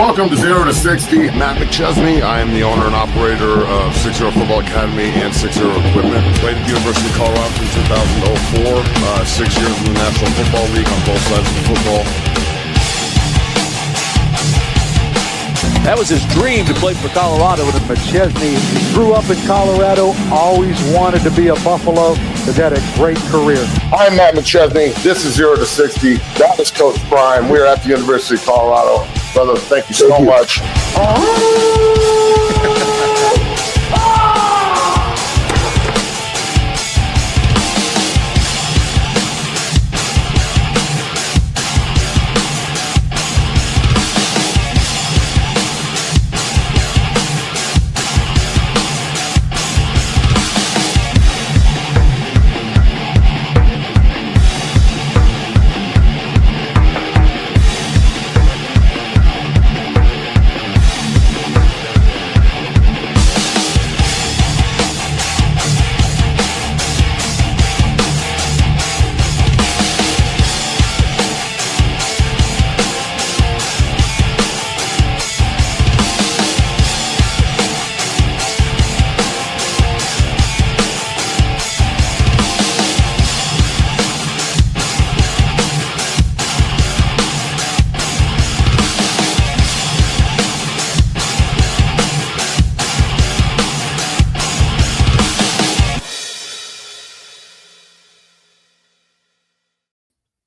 Welcome to 0 to 60. Matt McChesney. I am the owner and operator of 60 Football Academy and 60 Equipment. Played at the University of Colorado from 2004. 6 years in the National Football League on both sides of the football. That was his dream to play for Colorado. And McChesney grew up in Colorado, always wanted to be a Buffalo, has had a great career. I'm Matt McChesney. This is 0 to 60. That is Coach Prime. We're at the University of Colorado. Brother, thank you so much.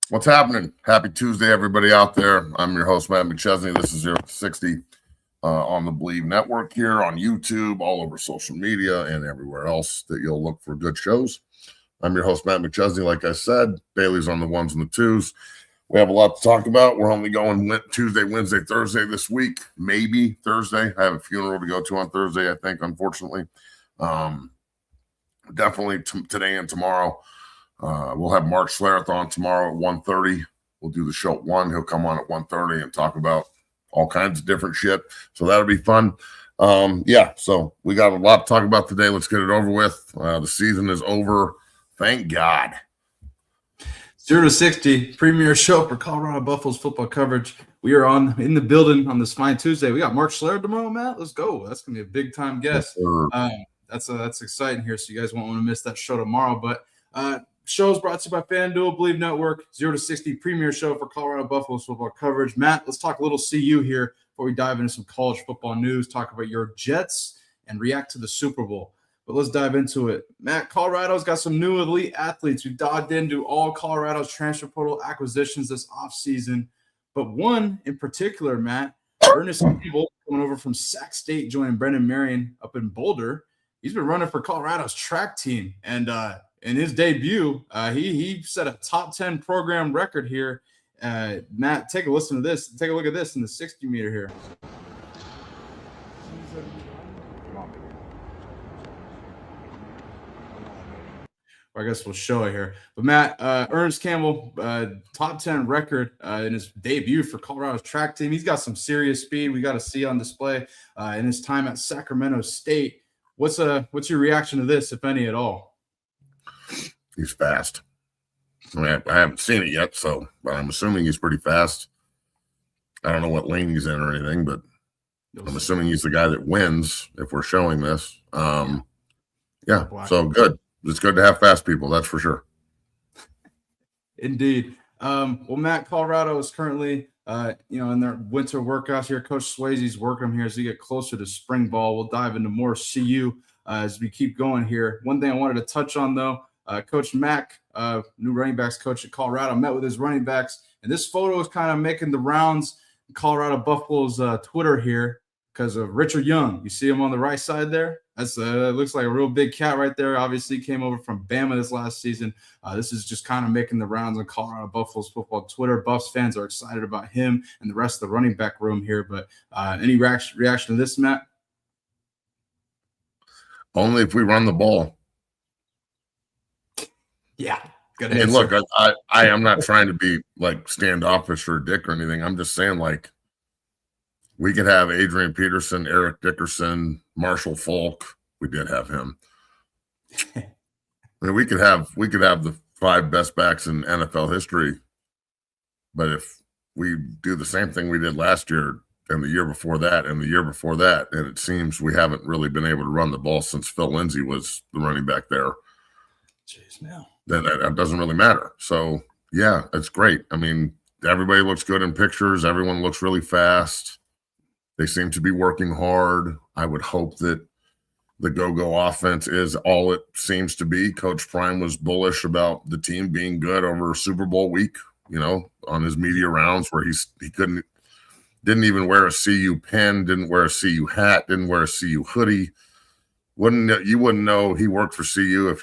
What's happening? Happy Tuesday, everybody out there. I'm your host, Matt McChesney. This is 0 to 60 on the Believe Network here on YouTube, all over social media, and everywhere else that you'll look for good shows. I'm your host, Matt McChesney. Like I said, Bailey's on the ones and the twos. We have a lot to talk about. We're only going Tuesday, Wednesday, Thursday this week, maybe Thursday. I have a funeral to go to on Thursday, I think, unfortunately. Definitely today and tomorrow. We'll have Mark Schlereth on tomorrow at 1:30. We'll do the show at 1. He'll come on at 1:30 and talk about all kinds of different shit. So that'll be fun. So we got a lot to talk about today. Let's get it over with. The season is over. Thank God. 0 to 60, premier show for Colorado Buffaloes football coverage. We are in the building on this fine Tuesday. We got Mark Schlereth tomorrow, Matt. Let's go. That's going to be a big-time guest. Yes, that's exciting here, so you guys won't want to miss that show tomorrow. But shows brought to you by FanDuel, Believe Network, 0 to 60 premier show for Colorado Buffaloes football coverage. Matt, let's talk a little CU here before we dive into some college football news, talk about your Jets, and react to the Super Bowl. But let's dive into it. Matt, Colorado's got some new elite athletes. We've dived into all Colorado's transfer portal acquisitions this offseason. But one in particular, Matt, Ernest Campbell, coming over from Sac State, joining Brennan Marion up in Boulder. He's been running for Colorado's track team. And in his debut, he set a top 10 program record here. Matt, take a listen to this. Take a look at this in the 60-meter here. I guess we'll show it here. But Matt, Ernest Campbell, top 10 record in his debut for Colorado's track team. He's got some serious speed. We got to see on display in his time at Sacramento State. What's your reaction to this, if any at all? he's fast. I mean, I haven't seen it yet, but I'm assuming he's pretty fast. I don't know what lane he's in or anything, but I'm assuming he's the guy that wins if we're showing this. Yeah, so good. It's good to have fast people, that's for sure. Indeed. Well, Matt, Colorado is currently, in their winter workouts here. Coach Swayze's working them here as we get closer to spring ball. We'll dive into more CU as we keep going here. One thing I wanted to touch on, though, Coach Mack, new running backs coach at Colorado, met with his running backs, and this photo is kind of making the rounds in Colorado Buffalo's Twitter here because of Richard Young. You see him on the right side there? That's looks like a real big cat right there. Obviously came over from Bama this last season. This is just kind of making the rounds on Colorado Buffalo's football Twitter. Buffs fans are excited about him and the rest of the running back room here. But any reaction to this, Matt? Only if we run the ball. Yeah. Good answer. answer. Look, I am not trying to be like standoffish or a dick or anything. I'm just saying, like, we could have Adrian Peterson, Eric Dickerson, Marshall Falk. We did have him. I mean, we could have the 5 best backs in NFL history. But if we do the same thing we did last year, and the year before that, and the year before that. And it seems we haven't really been able to run the ball since Phil Lindsay was the running back there. Jeez, man. That doesn't really matter. So, yeah, it's great. I mean, everybody looks good in pictures. Everyone looks really fast. They seem to be working hard. I would hope that the go-go offense is all it seems to be. Coach Prime was bullish about the team being good over Super Bowl week, on his media rounds where he didn't even wear a CU pen, didn't wear a CU hat, didn't wear a CU hoodie. You wouldn't know he worked for CU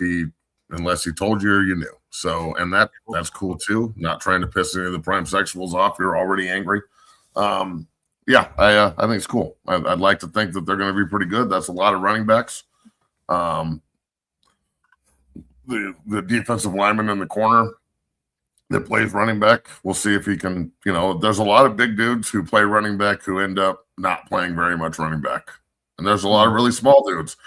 unless he told you or you knew. So, and that's cool too. Not trying to piss any of the prime sexuals off. You're already angry. Yeah, I think it's cool. I'd like to think that they're going to be pretty good. That's a lot of running backs. The defensive lineman in the corner that plays running back, we'll see if he can, there's a lot of big dudes who play running back who end up not playing very much running back. And there's a lot of really small dudes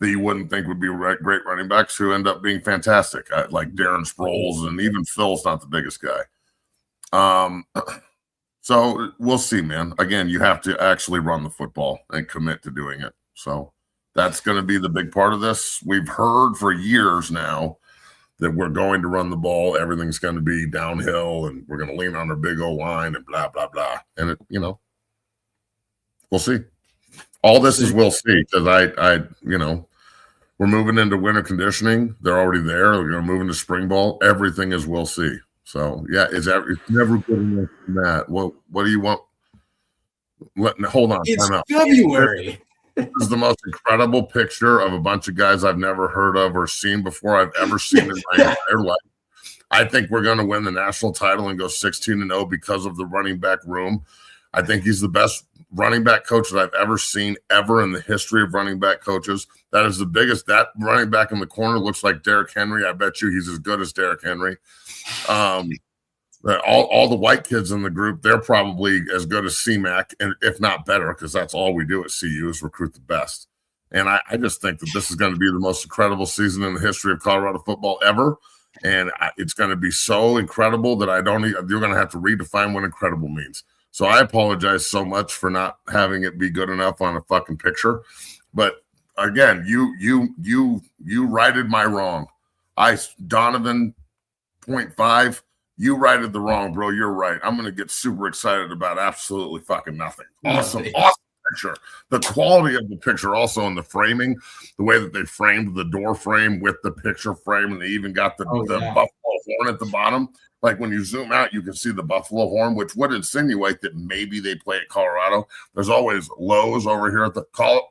that you wouldn't think would be great running backs who end up being fantastic, like Darren Sproles, and even Phil's not the biggest guy. So we'll see, man. Again, you have to actually run the football and commit to doing it. So that's going to be the big part of this. We've heard for years now that we're going to run the ball. Everything's going to be downhill, and we're going to lean on our big old line and blah, blah, blah. And, we'll see. All this is we'll see, because we're moving into winter conditioning. They're already there. We're going to move into spring ball. Everything is we'll see. So, yeah, it's never good enough than that. What do you want? Hold on. It's February. This is the most incredible picture of a bunch of guys I've never heard of or seen before I've ever seen in my entire life. I think we're going to win the national title and go 16-0 because of the running back room. I think he's the best running back coach that I've ever seen ever in the history of running back coaches. That is the biggest. That running back in the corner looks like Derrick Henry. I bet you he's as good as Derrick Henry. All the white kids in the group, they're probably as good as C-Mac, and if not better, because that's all we do at CU is recruit the best. And I just think that this is going to be the most incredible season in the history of Colorado football ever. And it's going to be so incredible that you're going to have to redefine what incredible means. So I apologize so much for not having it be good enough on a fucking picture. But again, you righted my wrong. Donovan 0.5, you righted the wrong, bro. You're right. I'm going to get super excited about absolutely fucking nothing. Awesome picture. The quality of the picture also in the framing, the way that they framed the door frame with the picture frame, and they even got the buffalo horn at the bottom. Like when you zoom out, you can see the buffalo horn, which would insinuate that maybe they play at Colorado. There's always Lowe's over here at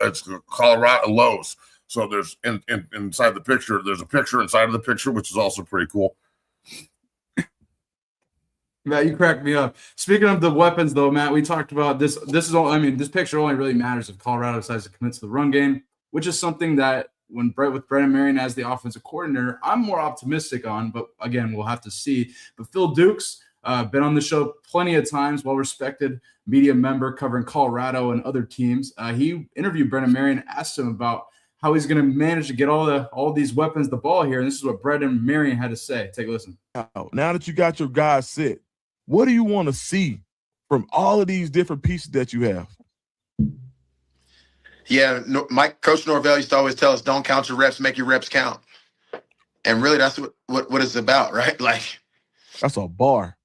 it's Colorado Lowe's. So there's inside the picture, there's a picture inside of the picture, which is also pretty cool. Matt, you cracked me up. Speaking of the weapons, though, Matt, we talked about this. This picture only really matters if Colorado decides to commit to the run game, which is something that with Brennan Marion as the offensive coordinator, I'm more optimistic on. But again, we'll have to see. But Phil Dukes, been on the show plenty of times, well-respected media member covering Colorado and other teams. He interviewed Brennan Marion, asked him about how he's going to manage to get all these weapons the ball here. And this is what Brennan Marion had to say. Take a listen. Now that you got your guys set, what do you want to see from all of these different pieces that you have? Yeah, Coach Norvell used to always tell us, don't count your reps, make your reps count. And really, that's what it's about, right? Like, that's a bar.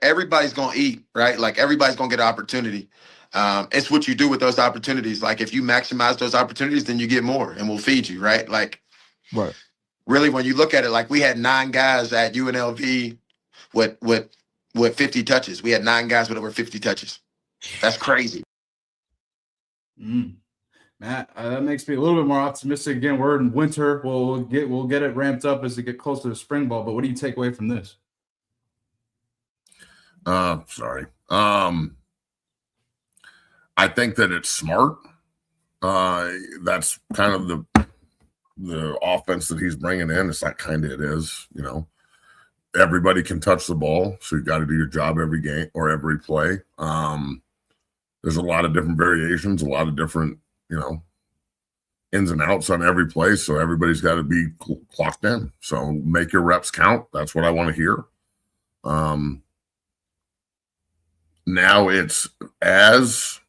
Everybody's going to eat, right? Like, everybody's going to get an opportunity. It's what you do with those opportunities. Like, if you maximize those opportunities, then you get more, and we'll feed you, right? Like, right. Really, when you look at it, like, we had 9 guys at UNLV with 50 touches. We had 9 guys with over 50 touches. That's crazy. Matt, that makes me a little bit more optimistic. Again, we're in winter. We'll get it ramped up as we get closer to spring ball. But what do you take away from this? Sorry. I think that it's smart. That's kind of the offense that he's bringing in. It's not kind of it is, Everybody can touch the ball, so you got to do your job every game or every play. There's a lot of different variations, a lot of different, ins and outs on every play, so everybody's got to be clocked in. So make your reps count. That's what I want to hear. now it's as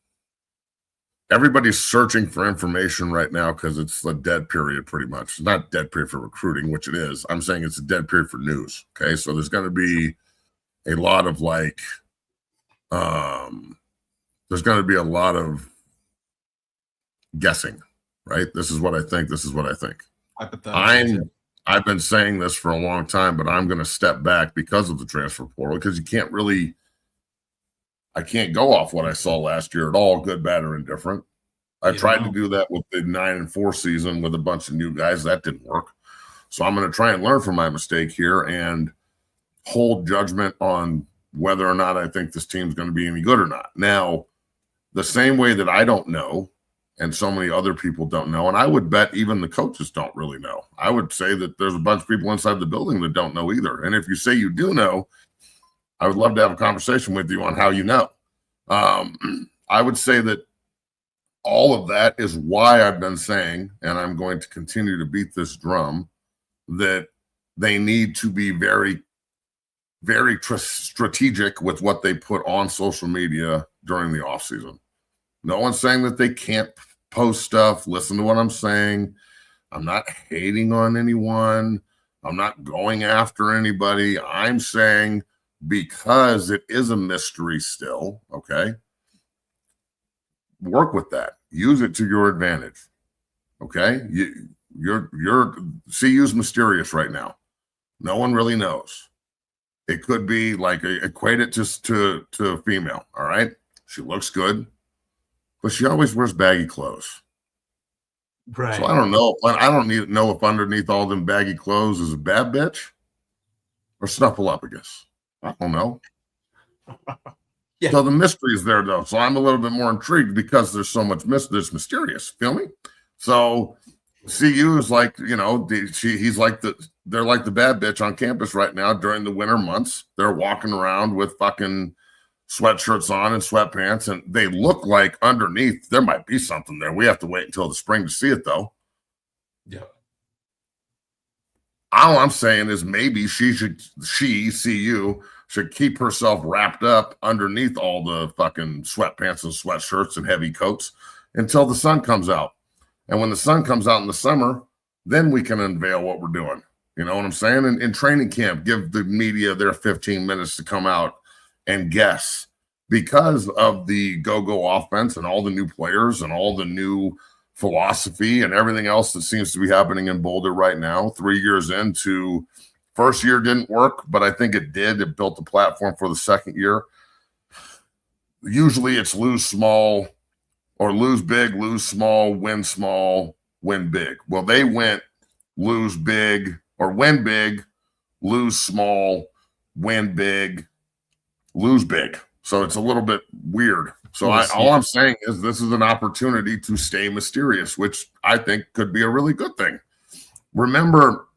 everybody's searching for information right now because it's a dead period pretty much. It's not dead period for recruiting, which it is. I'm saying it's a dead period for news. Okay. So there's going to be a lot of there's going to be a lot of guessing, right? This is what I think. This is what I think. I've been saying this for a long time, but I'm going to step back because of the transfer portal because I can't go off what I saw last year at all, good, bad, or indifferent. I tried to do that with the 9-4 season with a bunch of new guys. That didn't work. So I'm going to try and learn from my mistake here and hold judgment on whether or not I think this team's going to be any good or not. Now, the same way that I don't know, and so many other people don't know, and I would bet even the coaches don't really know. I would say that there's a bunch of people inside the building that don't know either. And if you say you do know, I would love to have a conversation with you on how you know. I would say that all of that is why I've been saying, and I'm going to continue to beat this drum, that they need to be very, very strategic with what they put on social media during the offseason. No one's saying that they can't post stuff. Listen to what I'm saying. I'm not hating on anyone. I'm not going after anybody. I'm saying because it is a mystery still, okay? Work with that. Use it to your advantage, okay? You're CU's mysterious right now. No one really knows. It could be like equate it just to a female, all right? She looks good, but she always wears baggy clothes. Right. So I don't know. I don't need to know if underneath all them baggy clothes is a bad bitch or snuffleupagus. I don't know. Yeah. So the mystery is there, though. So I'm a little bit more intrigued because there's so much there's mysterious. Feel me? So CU is like, they're like the bad bitch on campus right now during the winter months. They're walking around with fucking sweatshirts on and sweatpants, and they look like underneath there might be something there. We have to wait until the spring to see it, though. Yeah. All I'm saying is maybe CU, should keep herself wrapped up underneath all the fucking sweatpants and sweatshirts and heavy coats until the sun comes out. And when the sun comes out in the summer, then we can unveil what we're doing. You know what I'm saying? In training camp, give the media their 15 minutes to come out and guess. Because of the go-go offense and all the new players and all the new philosophy and everything else that seems to be happening in Boulder right now, 3 years into first year didn't work, but I think it did. It built the platform for the second year. Usually it's lose small or lose big, lose small, win big. Well, they went lose big or win big, lose small, win big, lose big. So it's a little bit weird. So all I'm saying is this is an opportunity to stay mysterious, which I think could be a really good thing. Remember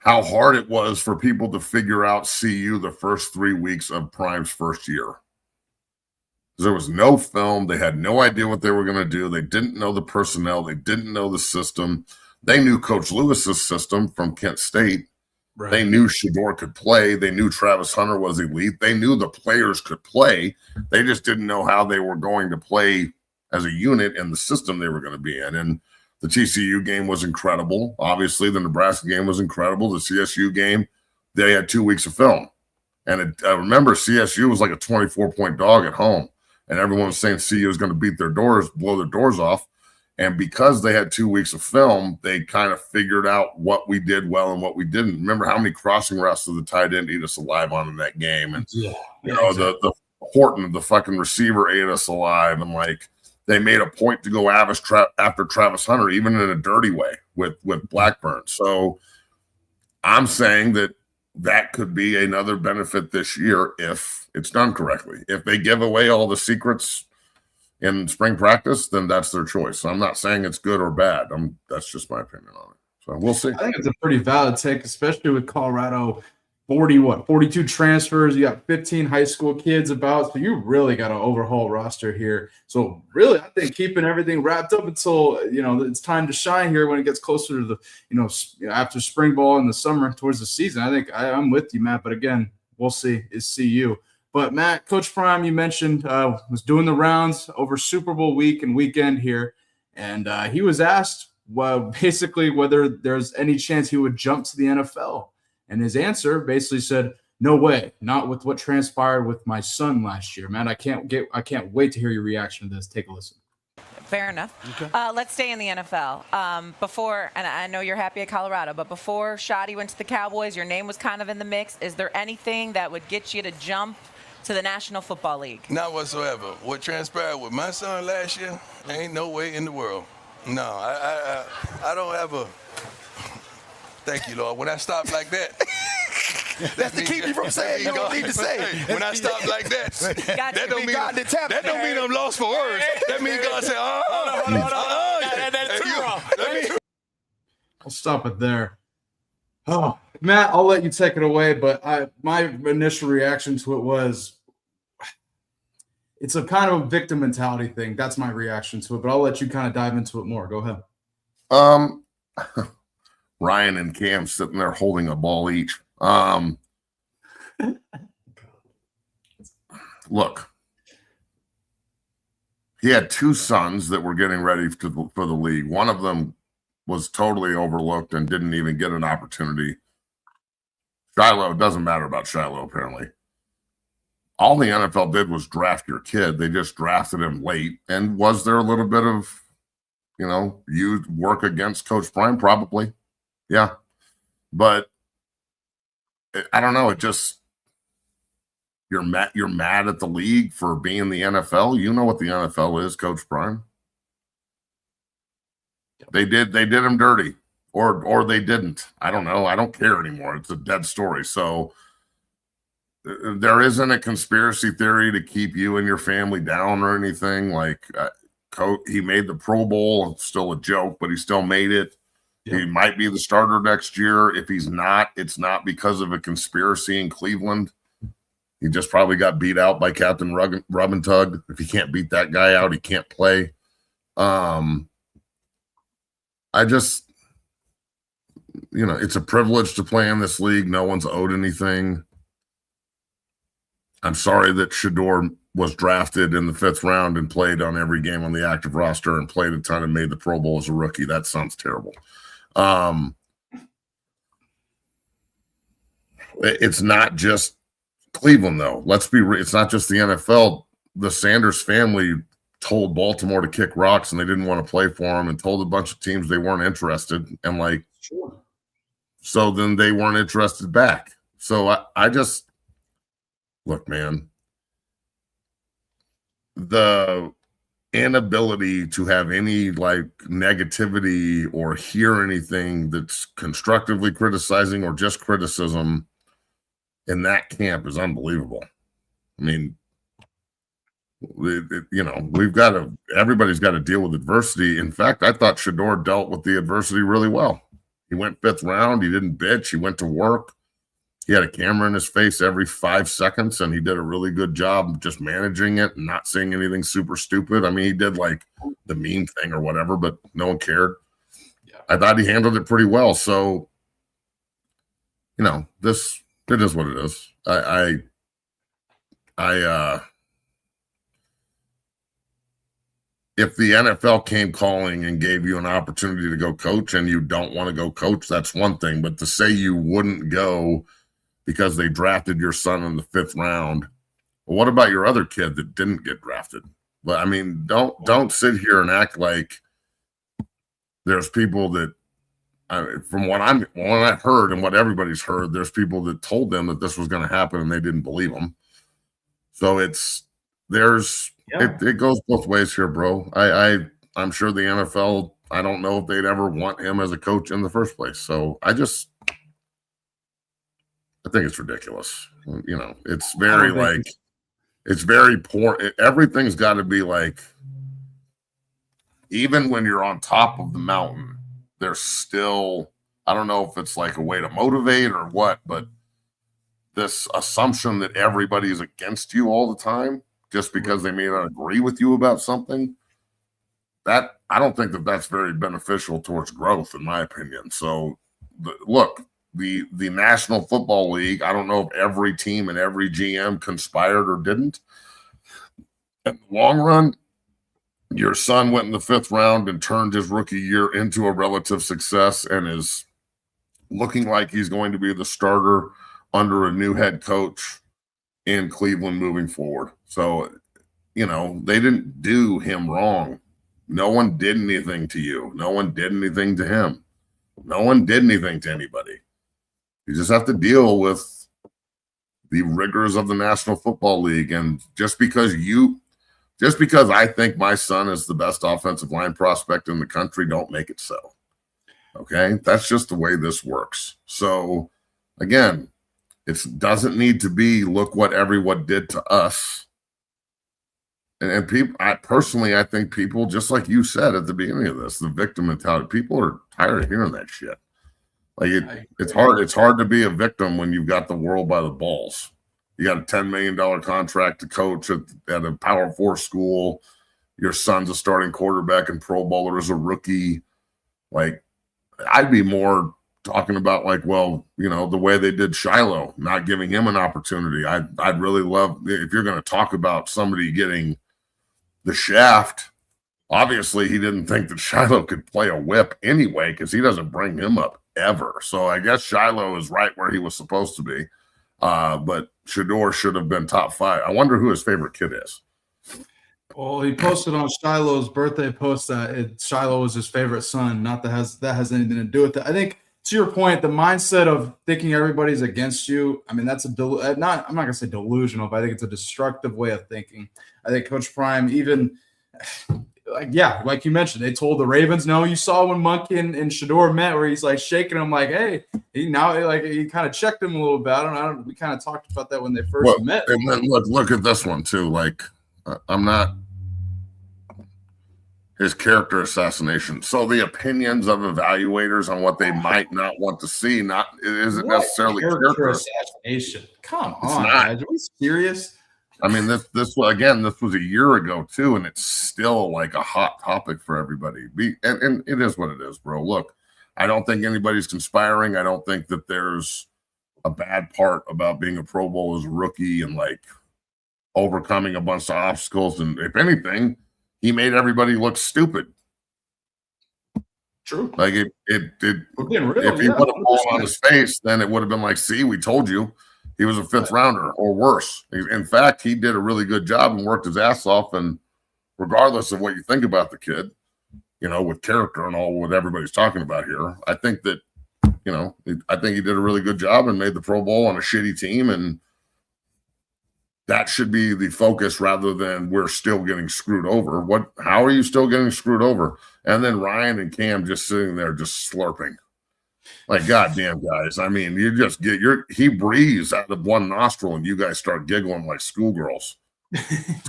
how hard it was for people to figure out CU the first 3 weeks of Prime's first year. There was no film. They had no idea what they were going to do. They didn't know the personnel. They didn't know the system. They knew Coach Lewis's system from Kent State. Right. They knew Shedeur could play. They knew Travis Hunter was elite. They knew the players could play. They just didn't know how they were going to play as a unit in the system they were going to be in. And the TCU game was incredible. Obviously, the Nebraska game was incredible. The CSU game, they had 2 weeks of film. And I remember CSU was like a 24-point dog at home. And everyone was saying CU was going to blow their doors off. And because they had 2 weeks of film, they kind of figured out what we did well and what we didn't. Remember how many crossing routes to the tight end ate us alive on in that game? And, exactly. the Horton, the fucking receiver, ate us alive. And, like, they made a point to go after Travis Hunter, even in a dirty way with Blackburn. So I'm saying that could be another benefit this year if it's done correctly. If they give away all the secrets in spring practice, then that's their choice. So I'm not saying it's good or bad. That's just my opinion on it. So we'll see. I think it's a pretty valid take, especially with Colorado. 42 transfers. You got 15 high school kids about. So you really got to overhaul roster here. So really, I think keeping everything wrapped up until, it's time to shine here when it gets closer to the, after spring ball in the summer towards the season. I think I'm with you, Matt. But again, we'll see. Is CU. But Matt, Coach Prime, you mentioned was doing the rounds over Super Bowl week and weekend here, and he was asked, basically whether there's any chance he would jump to the NFL, and his answer basically said, "No way, not with what transpired with my son last year." Matt, I can't wait to hear your reaction to this. Take a listen. Fair enough. Okay. Let's stay in the NFL. Before, and I know you're happy at Colorado, but before Shoddy went to the Cowboys, your name was kind of in the mix. Is there anything that would get you to jump to the National Football League? Not whatsoever. What transpired with my son last year, ain't no way in the world. No, I don't have a. Thank you, Lord. When I stop like that. That's to keep you from saying you don't need to say. When I stop like that, that don't mean I'm lost for words. That means God said, I'll stop it there. Oh, Matt, I'll let you take it away, but my initial reaction to it was it's a kind of a victim mentality thing. That's my reaction to it, but I'll let you kind of dive into it more. Go ahead. Ryan and Cam sitting there holding a ball each. Look, he had two sons that were getting ready for the league. One of them was totally overlooked and didn't even get an opportunity. Shiloh, doesn't matter about Shiloh, apparently. All the NFL did was draft your kid. They just drafted him late. And was there a little bit of, you work against Coach Prime? Probably. Yeah. But I don't know. It just, you're mad at the league for being the NFL. You know what the NFL is, Coach Prime. They did him dirty, or they didn't. I don't know. I don't care anymore. It's a dead story. So there isn't a conspiracy theory to keep you and your family down or anything. Like, he made the Pro Bowl. It's still a joke, but he still made it. Yeah. He might be the starter next year. If he's not, it's not because of a conspiracy in Cleveland. He just probably got beat out by Captain Rub and Tug. If he can't beat that guy out, he can't play. I just, it's a privilege to play in this league. No one's owed anything. I'm sorry that Shedeur was drafted in the 5th round and played on every game on the active roster and played a ton and made the Pro Bowl as a rookie. That sounds terrible. It's not just Cleveland, though. Let's be real. It's not just the NFL. The Sanders family told Baltimore to kick rocks and they didn't want to play for him and told a bunch of teams they weren't interested. And so then they weren't interested back. So I just, look, man, the inability to have any negativity or hear anything that's constructively criticizing or just criticism in that camp is unbelievable. I mean, everybody's got to deal with adversity. In fact, I thought Shedeur dealt with the adversity really well. He went 5th round. He didn't bitch. He went to work. He had a camera in his face every 5 seconds, and he did a really good job just managing it and not saying anything super stupid. I mean, he did the meme thing or whatever, but no one cared. Yeah. I thought he handled it pretty well. So, it is what it is. If the NFL came calling and gave you an opportunity to go coach and you don't want to go coach, that's one thing. But to say you wouldn't go because they drafted your son in the 5th round, well, what about your other kid that didn't get drafted? But I mean, don't sit here and act like there's people that, from what I've heard and what everybody's heard, there's people that told them that this was going to happen and they didn't believe them. So it goes both ways here, bro. I'm sure the NFL, I don't know if they'd ever want him as a coach in the first place. So I think it's ridiculous. It's very it's very poor. Everything's got to be even when you're on top of the mountain, there's still, I don't know if it's a way to motivate or what, but this assumption that everybody is against you all the time just because they may not agree with you about something, I don't think that that's very beneficial towards growth, in my opinion. So, look, the National Football League, I don't know if every team and every GM conspired or didn't. In the long run, your son went in the 5th round and turned his rookie year into a relative success and is looking like he's going to be the starter under a new head coach in Cleveland moving forward. So, you know, they didn't do him wrong. No one did anything to you. No one did anything to him. No one did anything to anybody. You just have to deal with the rigors of the National Football League. And just because I think my son is the best offensive line prospect in the country, don't make it so. Okay? That's just the way this works. So, again, it doesn't need to be, look what everyone did to us. And people, I think people, just like you said at the beginning of this, the victim mentality, people are tired of hearing that shit. Like it's hard to be a victim when you've got the world by the balls. You got a $10 million contract to coach at a Power 4 school. Your son's a starting quarterback and Pro Bowler as a rookie. Like, I'd be more talking about, like, well, you know, the way they did Shiloh, not giving him an opportunity. I'd really love, if you're going to talk about somebody getting the shaft, obviously he didn't think that Shiloh could play a whip anyway because he doesn't bring him up ever. So I guess Shiloh is right where he was supposed to be. But Shedeur should have been top 5. I wonder who his favorite kid is. Well, he posted on Shiloh's birthday post that Shiloh was his favorite son. Not that has anything to do with it. I think, to your point, the mindset of thinking everybody's against you, I mean, that's I'm not going to say delusional, but I think it's a destructive way of thinking. I think Coach Prime, even like you mentioned, they told the Ravens, no, you saw when Monkey and Shedeur met where he's like shaking him like, hey, he kind of checked him a little bit. I don't we kind of talked about that when they first met. And then look at this one too. Like, I'm not his character assassination. So the opinions of evaluators on what they might not want to see isn't necessarily character assassination. Come on, guys. Are we serious? I mean, this was a year ago too, and it's still like a hot topic for everybody. And it is what it is, bro. Look, I don't think anybody's conspiring. I don't think that there's a bad part about being a Pro Bowl as a rookie and like overcoming a bunch of obstacles. And if anything, he made everybody look stupid. True. Like if he would have fallen on his face, then it would have been like, see, we told you. He was a 5th rounder or worse. In fact, he did a really good job and worked his ass off. And regardless of what you think about the kid, you know, with character and all what everybody's talking about here, I think that, you know, I think he did a really good job and made the Pro Bowl on a shitty team. And that should be the focus rather than we're still getting screwed over. How are you still getting screwed over? And then Ryan and Cam just sitting there just slurping. Like, goddamn, guys. I mean, you just he breathes out of one nostril and you guys start giggling like schoolgirls.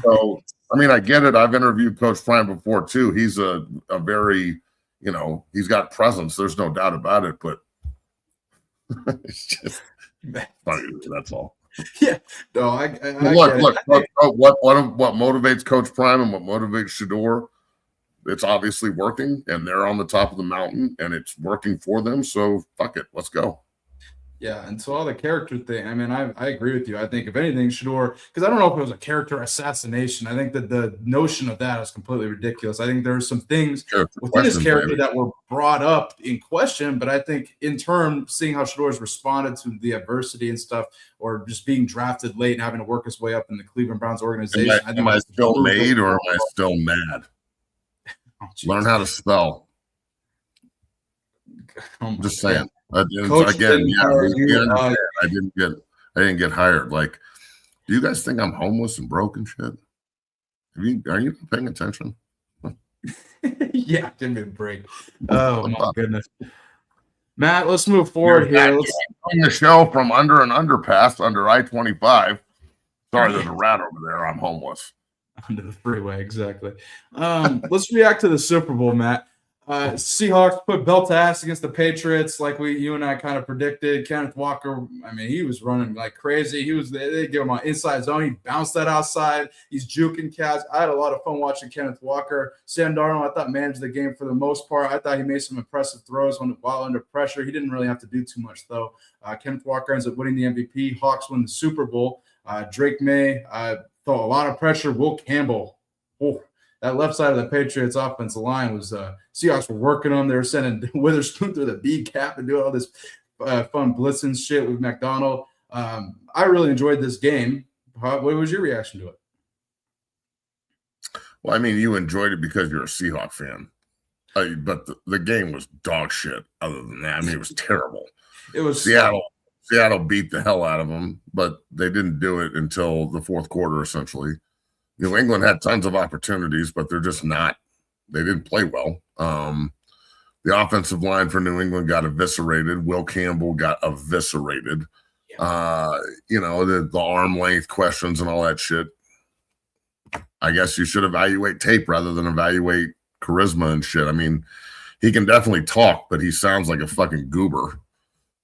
So, I mean, I get it. I've interviewed Coach Prime before too. He's a very, you know, he's got presence. There's no doubt about it, but it's just funny. That's all. Yeah. No, look, what motivates Coach Prime and what motivates Shedeur, it's obviously working, and they're on the top of the mountain, and it's working for them. So fuck it, let's go. Yeah, and so all the character thing, I mean, I agree with you. I think if anything, Shedeur, because I don't know if it was a character assassination. I think that the notion of that is completely ridiculous. I think there's some things within his character that were brought up in question, but I think in turn, seeing how Shedeur's responded to the adversity and stuff, or just being drafted late and having to work his way up in the Cleveland Browns organization. Am I still made or am I still mad? Oh, learn how to spell. I'm just saying. I didn't get hired. Like, do you guys think I'm homeless and broke and shit? Are you paying attention? Yeah, give me a break. Oh my goodness, Matt. Let's move forward here. Let's doing the show from under an underpass under I-25. Sorry, there's a rat over there. I'm homeless. Under the freeway, exactly. Let's react to the Super Bowl, Matt. Seahawks put belt to ass against the Patriots, like you and I kind of predicted. Kenneth Walker, I mean, he was running like crazy. They gave him an inside zone. He bounced that outside. He's juking cats. I had a lot of fun watching Kenneth Walker. Sam Darnold, I thought, managed the game for the most part. I thought he made some impressive throws while under pressure. He didn't really have to do too much, though. Kenneth Walker ends up winning the MVP. Hawks win the Super Bowl. Drake May thought a lot of pressure. Will Campbell, that left side of the Patriots offensive line was Seahawks were working on. They were sending Witherspoon through the B cap and doing all this fun blitzing shit with McDonald. I really enjoyed this game. What was your reaction to it? Well, I mean, you enjoyed it because you're a Seahawk fan. But the game was dog shit other than that. I mean, it was terrible. It was Seattle beat the hell out of them, but they didn't do it until the fourth quarter, essentially. New England had tons of opportunities, but they're just not – they didn't play well. The offensive line for New England got eviscerated. Will Campbell got eviscerated. The arm length questions and all that shit. I guess you should evaluate tape rather than evaluate charisma and shit. I mean, he can definitely talk, but he sounds like a fucking goober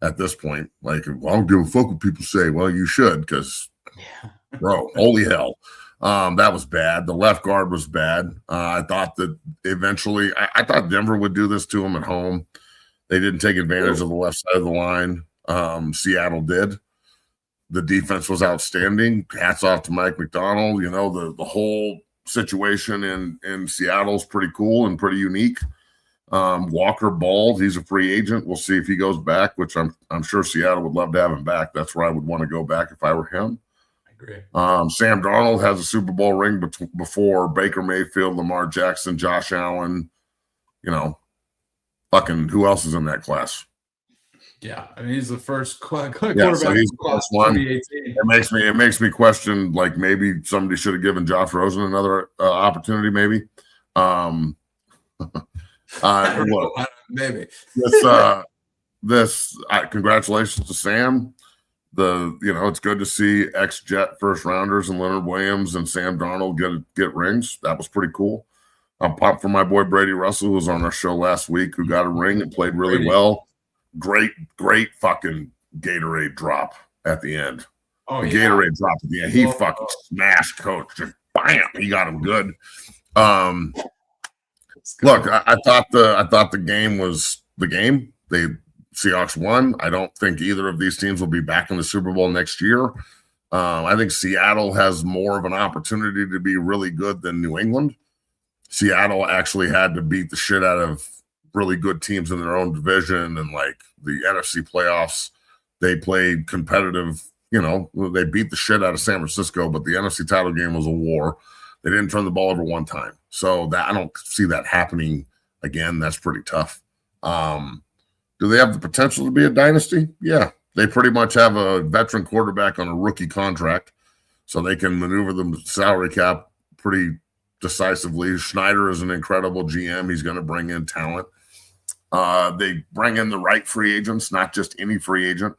at this point. Like, well, I don't give a fuck what people say. Well, you should, because, bro, holy hell. That was bad. The left guard was bad. I thought that eventually I thought Denver would do this to him at home. They didn't take advantage of the left side of the line. Seattle did. The defense was outstanding. Hats off to Mike McDonald. You know, the whole situation in Seattle is pretty cool and pretty unique. Walker balled. He's a free agent. We'll see if he goes back, which I'm sure Seattle would love to have him back. That's where I would want to go back if I were him. Agree. Sam Darnold has a Super Bowl ring before Baker Mayfield, Lamar Jackson, Josh Allen. You know, fucking who else is in that class? Yeah, I mean, he's the first quarterback. Yeah, so he's the first one. It makes me question, like, maybe somebody should have given Josh Rosen another opportunity. Maybe. Look, maybe this. Congratulations to Sam. It's good to see ex-Jet first rounders and Leonard Williams and Sam Darnold get rings. That was pretty cool. I'm pumped for my boy Brady Russell, who was on our show last week, who got a ring and played really well. Great fucking Gatorade drop at the end. Oh, the Gatorade drop at the end. He fucking smashed Coach. Just bam, he got him good. Look, I thought the game was the game. Seahawks won. I don't think either of these teams will be back in the Super Bowl next year. I think Seattle has more of an opportunity to be really good than New England. Seattle actually had to beat the shit out of really good teams in their own division, and like the NFC playoffs, they played competitive. You know, they beat the shit out of San Francisco, but the NFC title game was a war. They didn't turn the ball over one time. So that I don't see that happening again. That's pretty tough. Do they have the potential to be a dynasty? Yeah. They pretty much have a veteran quarterback on a rookie contract, so they can maneuver the salary cap pretty decisively. Schneider is an incredible GM. He's going to bring in talent. They bring in the right free agents, not just any free agent.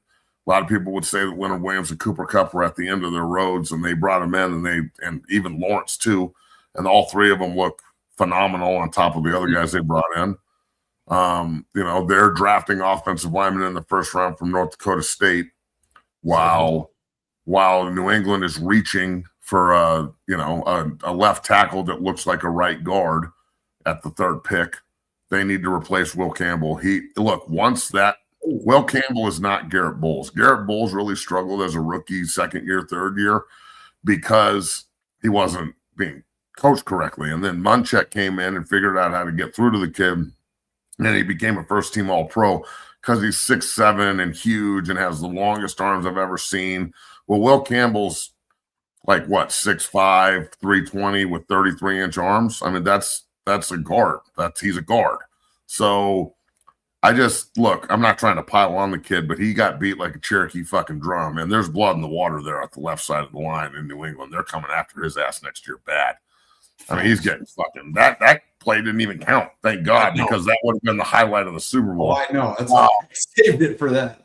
A lot of people would say that Leonard Williams and Cooper Kupp were at the end of their roads, and they brought him in, and even Lawrence too, and all three of them look phenomenal on top of the other guys they brought in. They're drafting offensive linemen in the first round from North Dakota State, while New England is reaching for a left tackle that looks like a right guard at the third pick. They need to replace Will Campbell. Will Campbell is not Garrett Bowles. Garrett Bowles really struggled as a rookie, second year, third year, because he wasn't being coached correctly. And then Munchak came in and figured out how to get through to the kid. And he became a first-team All-Pro because he's 6'7" and huge and has the longest arms I've ever seen. Well, Will Campbell's like, 6'5", 320 with 33-inch arms? I mean, that's a guard. He's a guard. So I'm not trying to pile on the kid, but he got beat like a Cherokee fucking drum. And there's blood in the water there at the left side of the line in New England. They're coming after his ass next year bad. I mean, he's getting fucking that play didn't even count. Thank God, because that would have been the highlight of the Super Bowl. Oh, I know. That's why I saved it for that.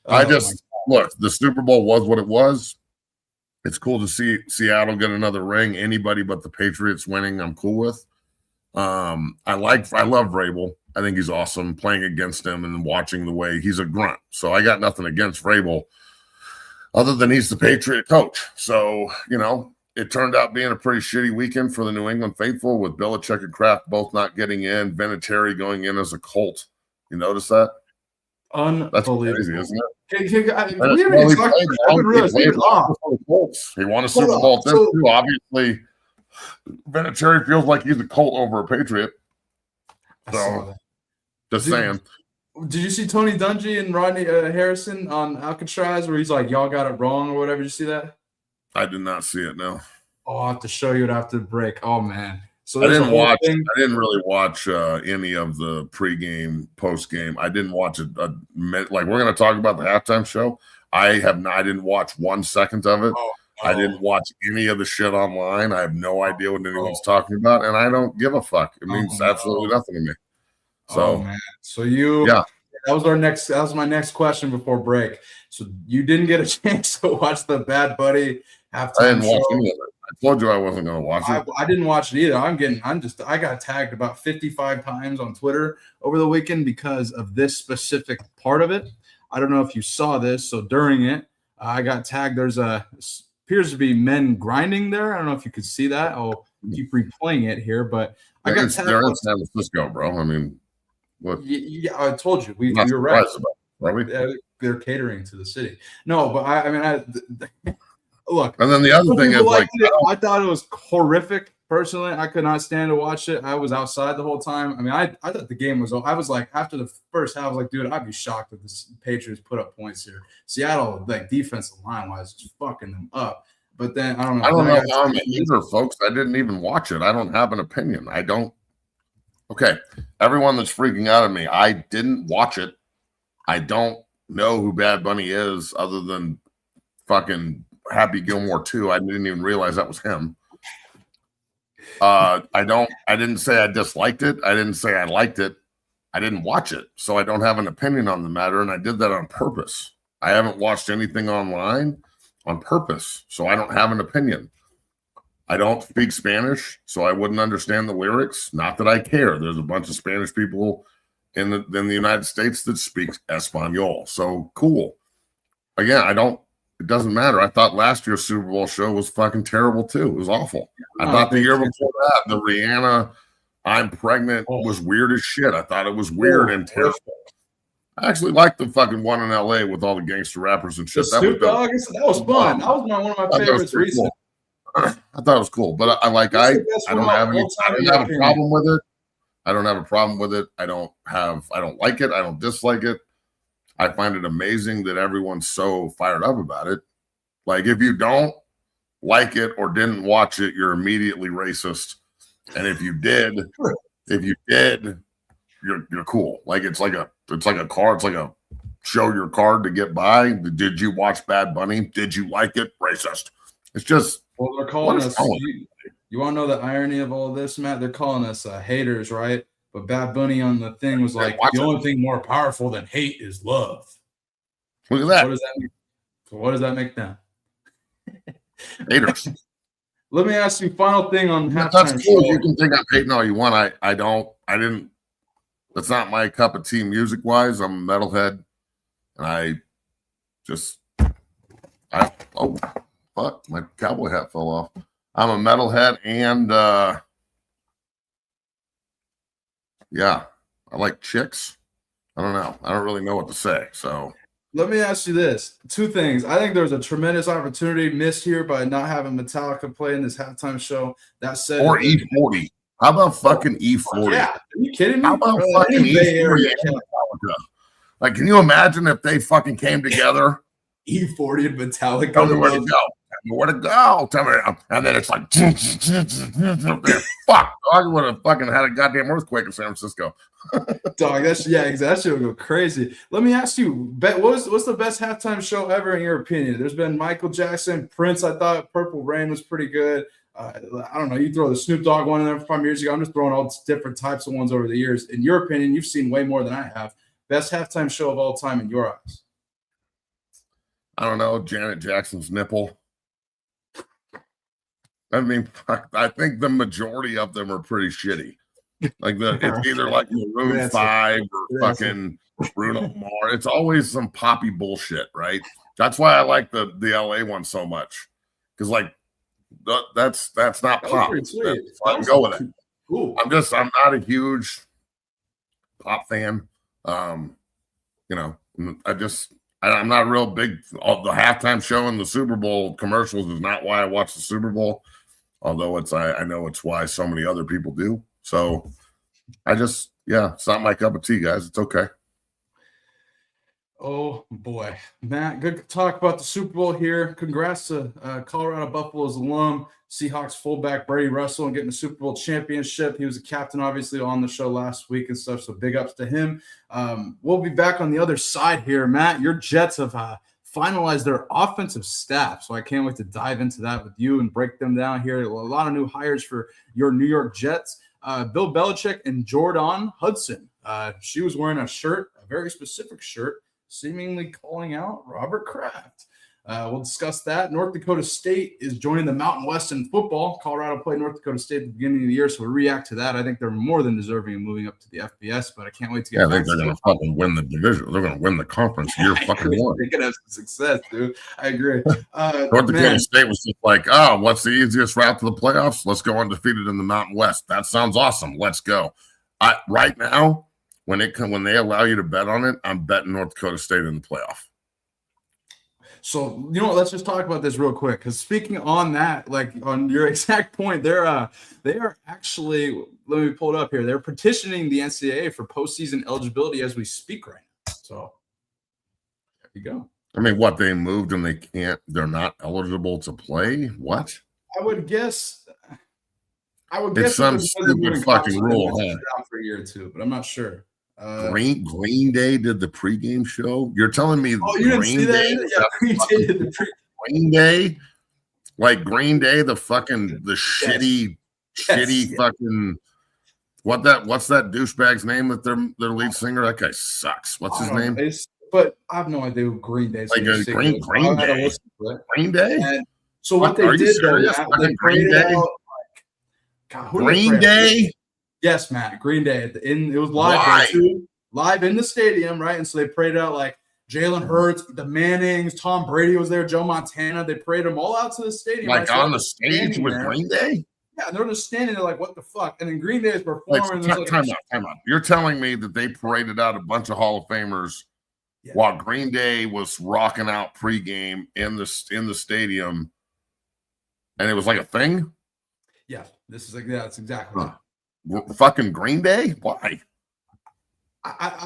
The Super Bowl was what it was. It's cool to see Seattle get another ring. Anybody but the Patriots winning, I'm cool with. I love Vrabel. I think he's awesome playing against him and watching the way he's a grunt. So I got nothing against Vrabel other than he's the Patriot coach. So, it turned out being a pretty shitty weekend for the New England faithful with Belichick and Kraft both not getting in, Vinatieri going in as a Colt. You notice that? That's crazy, isn't it? He won a Super Bowl at this too. Obviously, Vinatieri feels like he's a Colt over a Patriot. So, just saying. Did you see Tony Dungy and Rodney Harrison on Alcatraz where he's like, y'all got it wrong or whatever? Did you see that? I did not see it, no. Oh, I'll have to show you it after the break. Oh, man. So I didn't really watch any of the pregame, postgame. I didn't watch it. Like, we're going to talk about the halftime show. I didn't watch 1 second of it. I didn't watch any of the shit online. I have no idea what anyone's talking about, and I don't give a fuck. It means absolutely nothing to me. So, man. So that was my next question before break. So you didn't get a chance to watch the Bad Buddy halftime show. I didn't watch any of it. I told you I wasn't going to watch it. I didn't watch it either. I got tagged about 55 times on Twitter over the weekend because of this specific part of it. I don't know if you saw this. So during it, I got tagged. There's appears to be men grinding there. I don't know if you could see that. I'll keep replaying it here, but I got tagged. They're in San Francisco, bro. I mean, what? Yeah, I told you. You're right. They're catering to the city. No, but I look. And then the other thing is, I thought it was horrific. Personally, I could not stand to watch it. I was outside the whole time. I mean, I thought the game was. I was like, after the first half, I was like, dude, I'd be shocked if the Patriots put up points here. Seattle, like defensive line wise, just fucking them up. But then I don't know. I don't know how either, folks. I didn't even watch it. I don't have an opinion. I don't. Okay, everyone that's freaking out at me, I didn't watch it. I don't know who Bad Bunny is other than fucking Happy Gilmore 2. I didn't even realize that was him. I didn't say I disliked it. I didn't say I liked it. I didn't watch it. So I don't have an opinion on the matter, and I did that on purpose. I haven't watched anything online on purpose, so I don't have an opinion. I don't speak Spanish, so I wouldn't understand the lyrics. Not that I care. There's a bunch of Spanish people in the United States that speak Espanol. So cool. Again, it doesn't matter. I thought last year's Super Bowl show was fucking terrible too. It was awful. I thought the year before that, the Rihanna I'm Pregnant was weird as shit. I thought it was weird and terrible. I actually liked the fucking one in LA with all the gangster rappers and shit. That was fun. That was one of my favorites recently. I thought it was cool, but I don't have a problem with it. I don't have a problem with it. I don't like it. I don't dislike it. I find it amazing that everyone's so fired up about it. Like, if you don't like it or didn't watch it, you're immediately racist. And if you did, you're cool. Like, it's like a card. It's like a show your card to get by. Did you watch Bad Bunny? Did you like it? Racist. It's just. Well, they're calling us. You want to know the irony of all this, Matt? They're calling us haters, right? But Bad Bunny on the thing was like, the only thing more powerful than hate is love. Look at that. What does that mean? So what does that make them? Haters. Let me ask you final thing on halftime. That's cool. You can think I'm hating all you want. I didn't. That's not my cup of tea music wise. I'm a metalhead, and fuck, my cowboy hat fell off. I'm a metalhead, and yeah, I like chicks. I don't know. I don't really know what to say. So let me ask you this: two things. I think there's a tremendous opportunity missed here by not having Metallica play in this halftime show. That said, or E40. How about fucking E40? Yeah, are you kidding me? How about fucking E40 and Metallica? Like, can you imagine if they fucking came together? E40 and Metallica. Tell me where to go. Where to go? Tell me. And then it's like, fuck. I would have fucking had a goddamn earthquake in San Francisco. Dog, that shit would go crazy. Let me ask you, what's the best halftime show ever in your opinion? There's been Michael Jackson, Prince. I thought Purple Rain was pretty good. I don't know. You throw the Snoop Dogg one in there from 5 years ago. I'm just throwing all different types of ones over the years. In your opinion, you've seen way more than I have. Best halftime show of all time in your eyes? I don't know. Janet Jackson's nipple. I mean, I think the majority of them are pretty shitty. Like it's either like Maroon 5 or fucking Bruno Mars. It's always some poppy bullshit, right? That's why I like the LA one so much. Because like that's not pop. I can go with it. Cool. I'm not a huge pop fan. I'm not real big. The halftime show and the Super Bowl commercials is not why I watch the Super Bowl. Although I know it's why so many other people do. So it's not my cup of tea, guys. It's okay. Oh boy, Matt, good to talk about the Super Bowl here. Congrats to Colorado Buffaloes alum, Seahawks fullback Brady Russell, and getting the Super Bowl championship. He was a captain, obviously, on the show last week and stuff. So big ups to him. We'll be back on the other side here, Matt. Your Jets have finalized their offensive staff, so I can't wait to dive into that with you and break them down here. A lot of new hires for your New York Jets. Bill Belichick and Jordan Hudson. She was wearing a very specific shirt, seemingly calling out Robert Kraft. We'll discuss that. North Dakota State is joining the Mountain West in football. Colorado played North Dakota State at the beginning of the year, so we react to that. I think they're more than deserving of moving up to the FBS, but I can't wait to get I think they're going to fucking win the division. They're going to win the conference year fucking one. They're going to have some success, dude. I agree. North Dakota State was just like, oh, what's the easiest route to the playoffs? Let's go undefeated in the Mountain West. That sounds awesome. Let's go. Right now, when they allow you to bet on it, I'm betting North Dakota State in the playoff. So, let's just talk about this real quick. Because speaking on that, like on your exact point, they are actually, let me pull it up here. They're petitioning the NCAA for postseason eligibility as we speak right now. So there you go. I mean, what, they moved and they're not eligible to play? What? I would guess it's some stupid fucking rule, huh? For a year or two, but I'm not sure. Green Day did the pregame show. You're telling me you didn't see that? Yeah, Green Day did the Green Day, like Green Day, the shitty fucking what's that douchebag's name that their lead singer? That guy sucks. What's his name? But I have no idea who Green Day is. Like Green Day. Green Day. And so what they did though, they Green Day. Green Day. Yes, Matt. Green Day. It was live there too, live in the stadium, right? And so they prayed out like Jalen Hurts, the Mannings, Tom Brady was there, Joe Montana. They prayed them all out to the stadium. Like on the stage with Green Day? Yeah, they're just standing there like, what the fuck? And then Green Day is performing. Time out. You're telling me that they paraded out a bunch of Hall of Famers while Green Day was rocking out pregame in the stadium, and it was like a thing? Yeah, that's exactly it. Fucking Green Day? Why?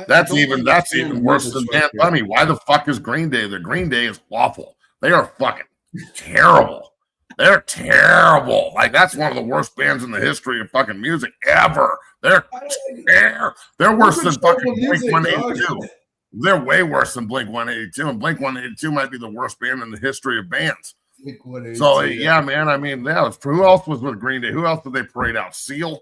That's even worse than Dan Bunny. Why the fuck is Green Day? The Green Day is awful. They are fucking terrible. They're terrible. Like, that's one of the worst bands in the history of fucking music ever. They're worse than fucking Blink 182. They're way worse than Blink 182, and Blink 182 might be the worst band in the history of bands. So yeah, man. I mean, who else was with Green Day? Who else did they parade out? Seal?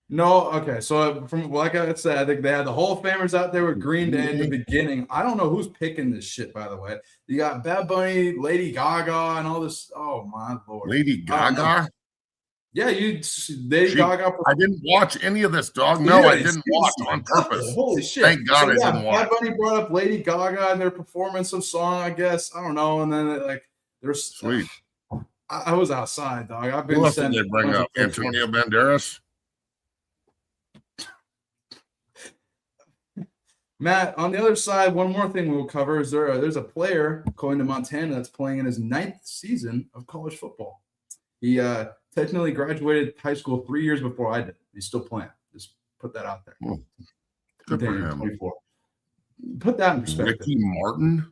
No, okay. So from like I said, I think they had the Hall of Famers out there with Green Day in the beginning. I don't know who's picking this shit, by the way. You got Bad Bunny, Lady Gaga, and all this. Oh my lord, Lady Gaga. Yeah, Gaga. I didn't watch any of this, dog. No, I didn't watch on purpose. Holy shit! Thank God I didn't watch. Bad Bunny brought up Lady Gaga and their performance of song. I guess I don't know, and then there's sweet. I was outside, dog. I've been. Who else did they bring up? Antonio Banderas. Matt, on the other side, one more thing we'll cover is there's a player going to Montana that's playing in his 9th season of college football. He technically graduated high school 3 years before I did. He's still playing. Just put that out there. Oh, good for him. 24. Put that in perspective. Ricky Martin?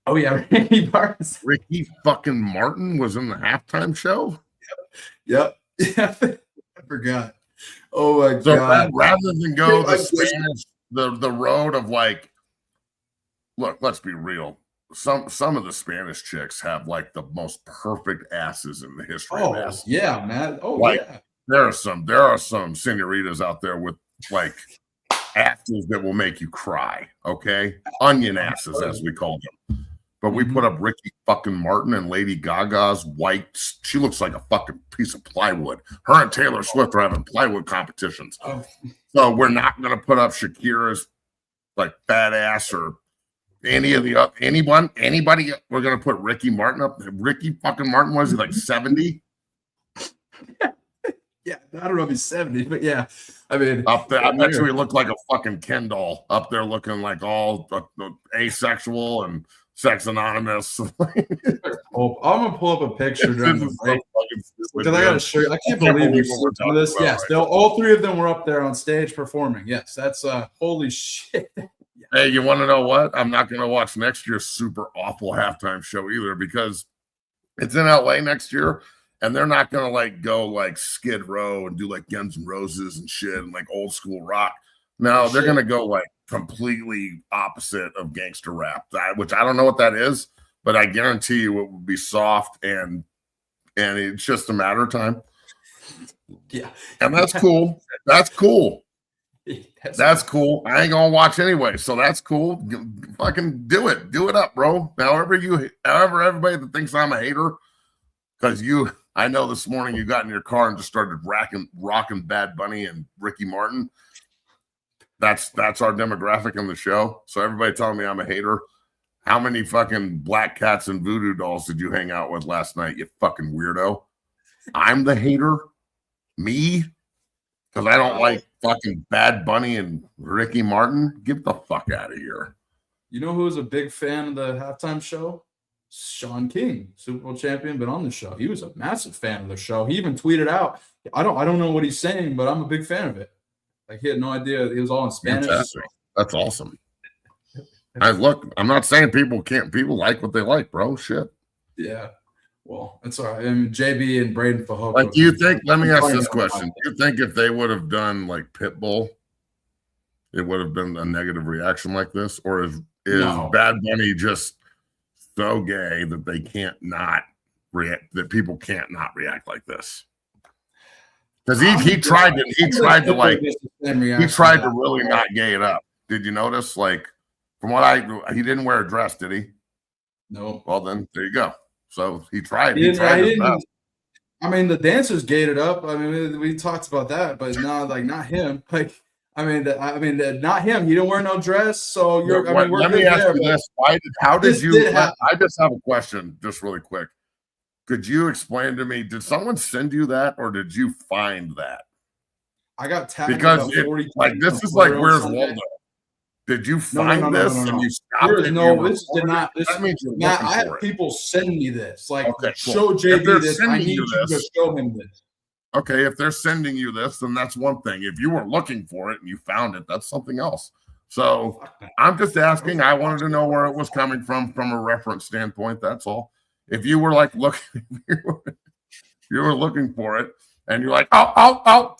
Oh, yeah. Ricky Martin. Ricky fucking Martin was in the halftime show? Yep. Yeah. I forgot. Oh, my God. Rather than go the Spanish, the road of like, look, let's be real. Some of the Spanish chicks have like the most perfect asses in the history of asses. Yeah, man. Oh, like, yeah. There are some senoritas out there with like asses that will make you cry. Okay, onion asses, as we call them. But we put up Ricky fucking Martin and Lady Gaga's white. She looks like a fucking piece of plywood. Her and Taylor Swift are having plywood competitions. Oh. So we're not going to put up Shakira's like fat ass or anybody. We're going to put Ricky Martin up. Ricky fucking Martin, was he like 70? Yeah, I don't know if he's 70, but yeah. I mean, up there, I bet you he looked like a fucking Ken doll up there, looking like all asexual and sex anonymous. I'm gonna pull up a picture during the break because I gotta show you. I can't believe you saw this. Yes, all three of them were up there on stage performing. Yes, that's holy shit. Hey, you want to know what? I'm not gonna watch next year's super awful halftime show either because it's in LA next year. And they're not going to like go like Skid Row and do like Guns N' Roses and shit and like old school rock. No, they're going to go like completely opposite of gangster rap, which I don't know what that is, but I guarantee you it would be soft and it's just a matter of time. Yeah. And that's cool. That's cool. That's cool. I ain't going to watch anyway. So that's cool. Fucking do it. Do it up, bro. However everybody that thinks I'm a hater, because I know this morning you got in your car and just started rocking Bad Bunny and Ricky Martin. That's our demographic on the show. So everybody telling me I'm a hater. How many fucking black cats and voodoo dolls did you hang out with last night, you fucking weirdo? I'm the hater? Me? Because I don't like fucking Bad Bunny and Ricky Martin? Get the fuck out of here. You know who was a big fan of the halftime show? Sean King, Super Bowl champion, been on the show. He was a massive fan of the show. He even tweeted out, I don't know what he's saying, but I'm a big fan of it. Like he had no idea. It was all in Spanish. Fantastic. That's awesome. I'm not saying people like what they like, bro. Shit. Yeah. Well, it's all right. I mean, JB and Braden Fajoko. Like, do you think, let me ask this question. Do you think if they would have done like Pitbull, it would have been a negative reaction like this? Or is no. Bad Bunny just so gay that they can't not react, that people can't not react like this? Because he tried to really not gay it up. Did you notice? Like, from what he didn't wear a dress, did he? No. Well, then there you go. So he tried. I mean, the dancers gayed it up. I mean, we talked about that, but not him. Like, not him. He didn't wear no dress. So let me ask you this: I just have a question, just really quick. Could you explain to me? Did someone send you that, or did you find that? I got tagged because this is like Where's Waldo? Did you find this and you stopped it? No, this did not. That means Matt, I had people send me this. Like, okay, cool. Show JB this. I need you to show him this. Okay, if they're sending you this, then that's one thing. If you were looking for it and you found it, that's something else. So I'm just asking. I wanted to know where it was coming from a reference standpoint. That's all. If you were like looking, you were looking for it, and you're like, oh,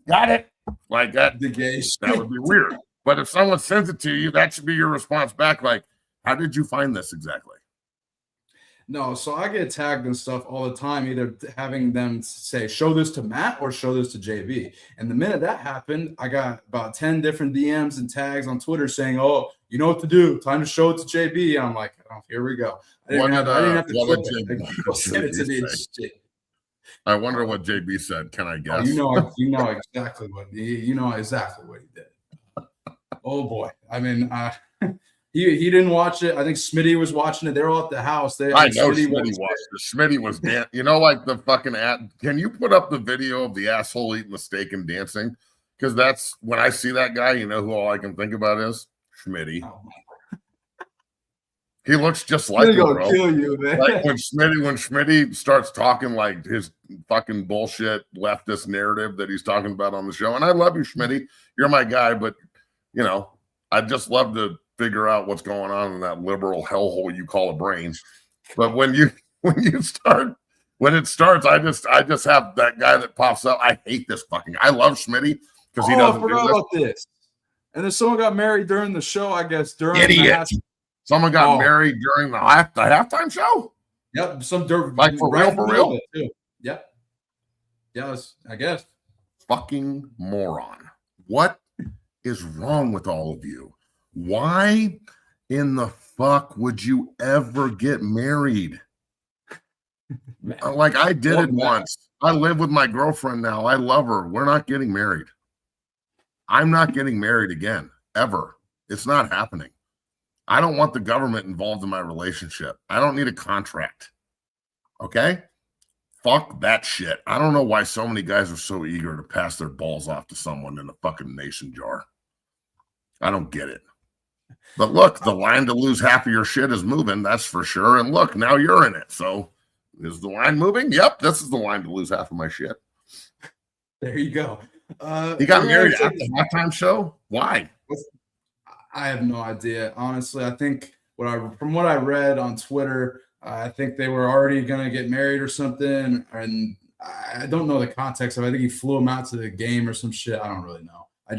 got it, like that. That would be weird. But if someone sends it to you, that should be your response back. Like, how did you find this exactly? No, so I get tagged and stuff all the time, either having them say, show this to Matt or show this to JB. And the minute that happened, I got about 10 different DMs and tags on Twitter saying, oh, you know what to do. Time to show it to JB. And I'm like, oh, here we go. I didn't have to click it. Send it to me. I wonder what JB said. Can I guess? Oh, you know exactly what he did. Oh boy. I mean, he didn't watch it. I think Smitty was watching it. They're all at the house. I know Smitty watched it. Smitty was dancing. Like the fucking can you put up the video of the asshole eating the steak and dancing? Because that's when I see that guy, who all I can think about is Smitty. Oh, he looks just like him, bro. Kill you, man. Like when Smitty starts talking like his fucking bullshit leftist narrative that he's talking about on the show. And I love you, Smitty. You're my guy, but I'd just love to figure out what's going on in that liberal hellhole you call a brain. But when it starts, I just have that guy that pops up. I hate this fucking. I love Smitty because he doesn't. I forgot about this. And then someone got married during the show. I guess during idiot. Someone got married during the halftime show. Yep, like for real. Too. Yep. Yes, I guess. Fucking moron. What is wrong with all of you? Why in the fuck would you ever get married? Like I did it once. I live with my girlfriend now. I love her. We're not getting married. I'm not getting married again, ever. It's not happening. I don't want the government involved in my relationship. I don't need a contract. Okay? Fuck that shit. I don't know why so many guys are so eager to pass their balls off to someone in a fucking mason jar. I don't get it. But look, the line to lose half of your shit is moving, that's for sure. And look, now you're in it. So is the line moving? Yep, this is the line to lose half of my shit. There you go. He got married at the halftime show? Why? I have no idea. Honestly, I think from what I read on Twitter, I think they were already going to get married or something. And I don't know the context of it. I think he flew him out to the game or some shit. I don't really know. That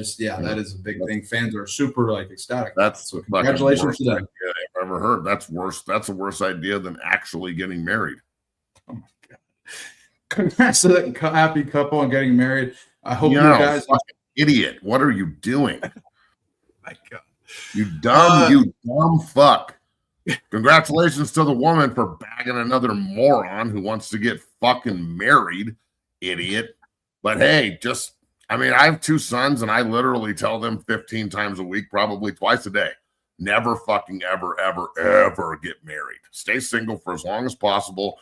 is a big thing. Fans are super ecstatic. That's so congratulations to them. I've ever heard. That's worse. That's a worse idea than actually getting married. Oh my God. Congrats to that happy couple and getting married. I hope you guys idiot. What are you doing? My God. You dumb fuck. Congratulations to the woman for bagging another moron who wants to get fucking married, idiot. But hey, I have 2 sons and I literally tell them 15 times a week, probably twice a day. Never fucking ever get married. Stay single for as long as possible.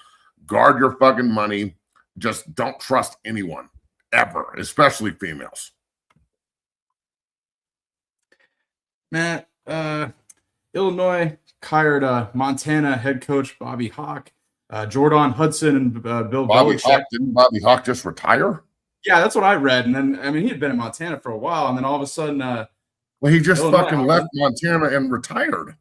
Guard your fucking money. Just don't trust anyone ever, especially females. Matt, Illinois hired Montana head coach Bobby Hauck, Jordan Hudson, and Bill Belichick. Didn't Bobby Hauck just retire? Yeah, that's what I read. And then, he had been in Montana for a while, and then all of a sudden, he just fucking left Montana and retired.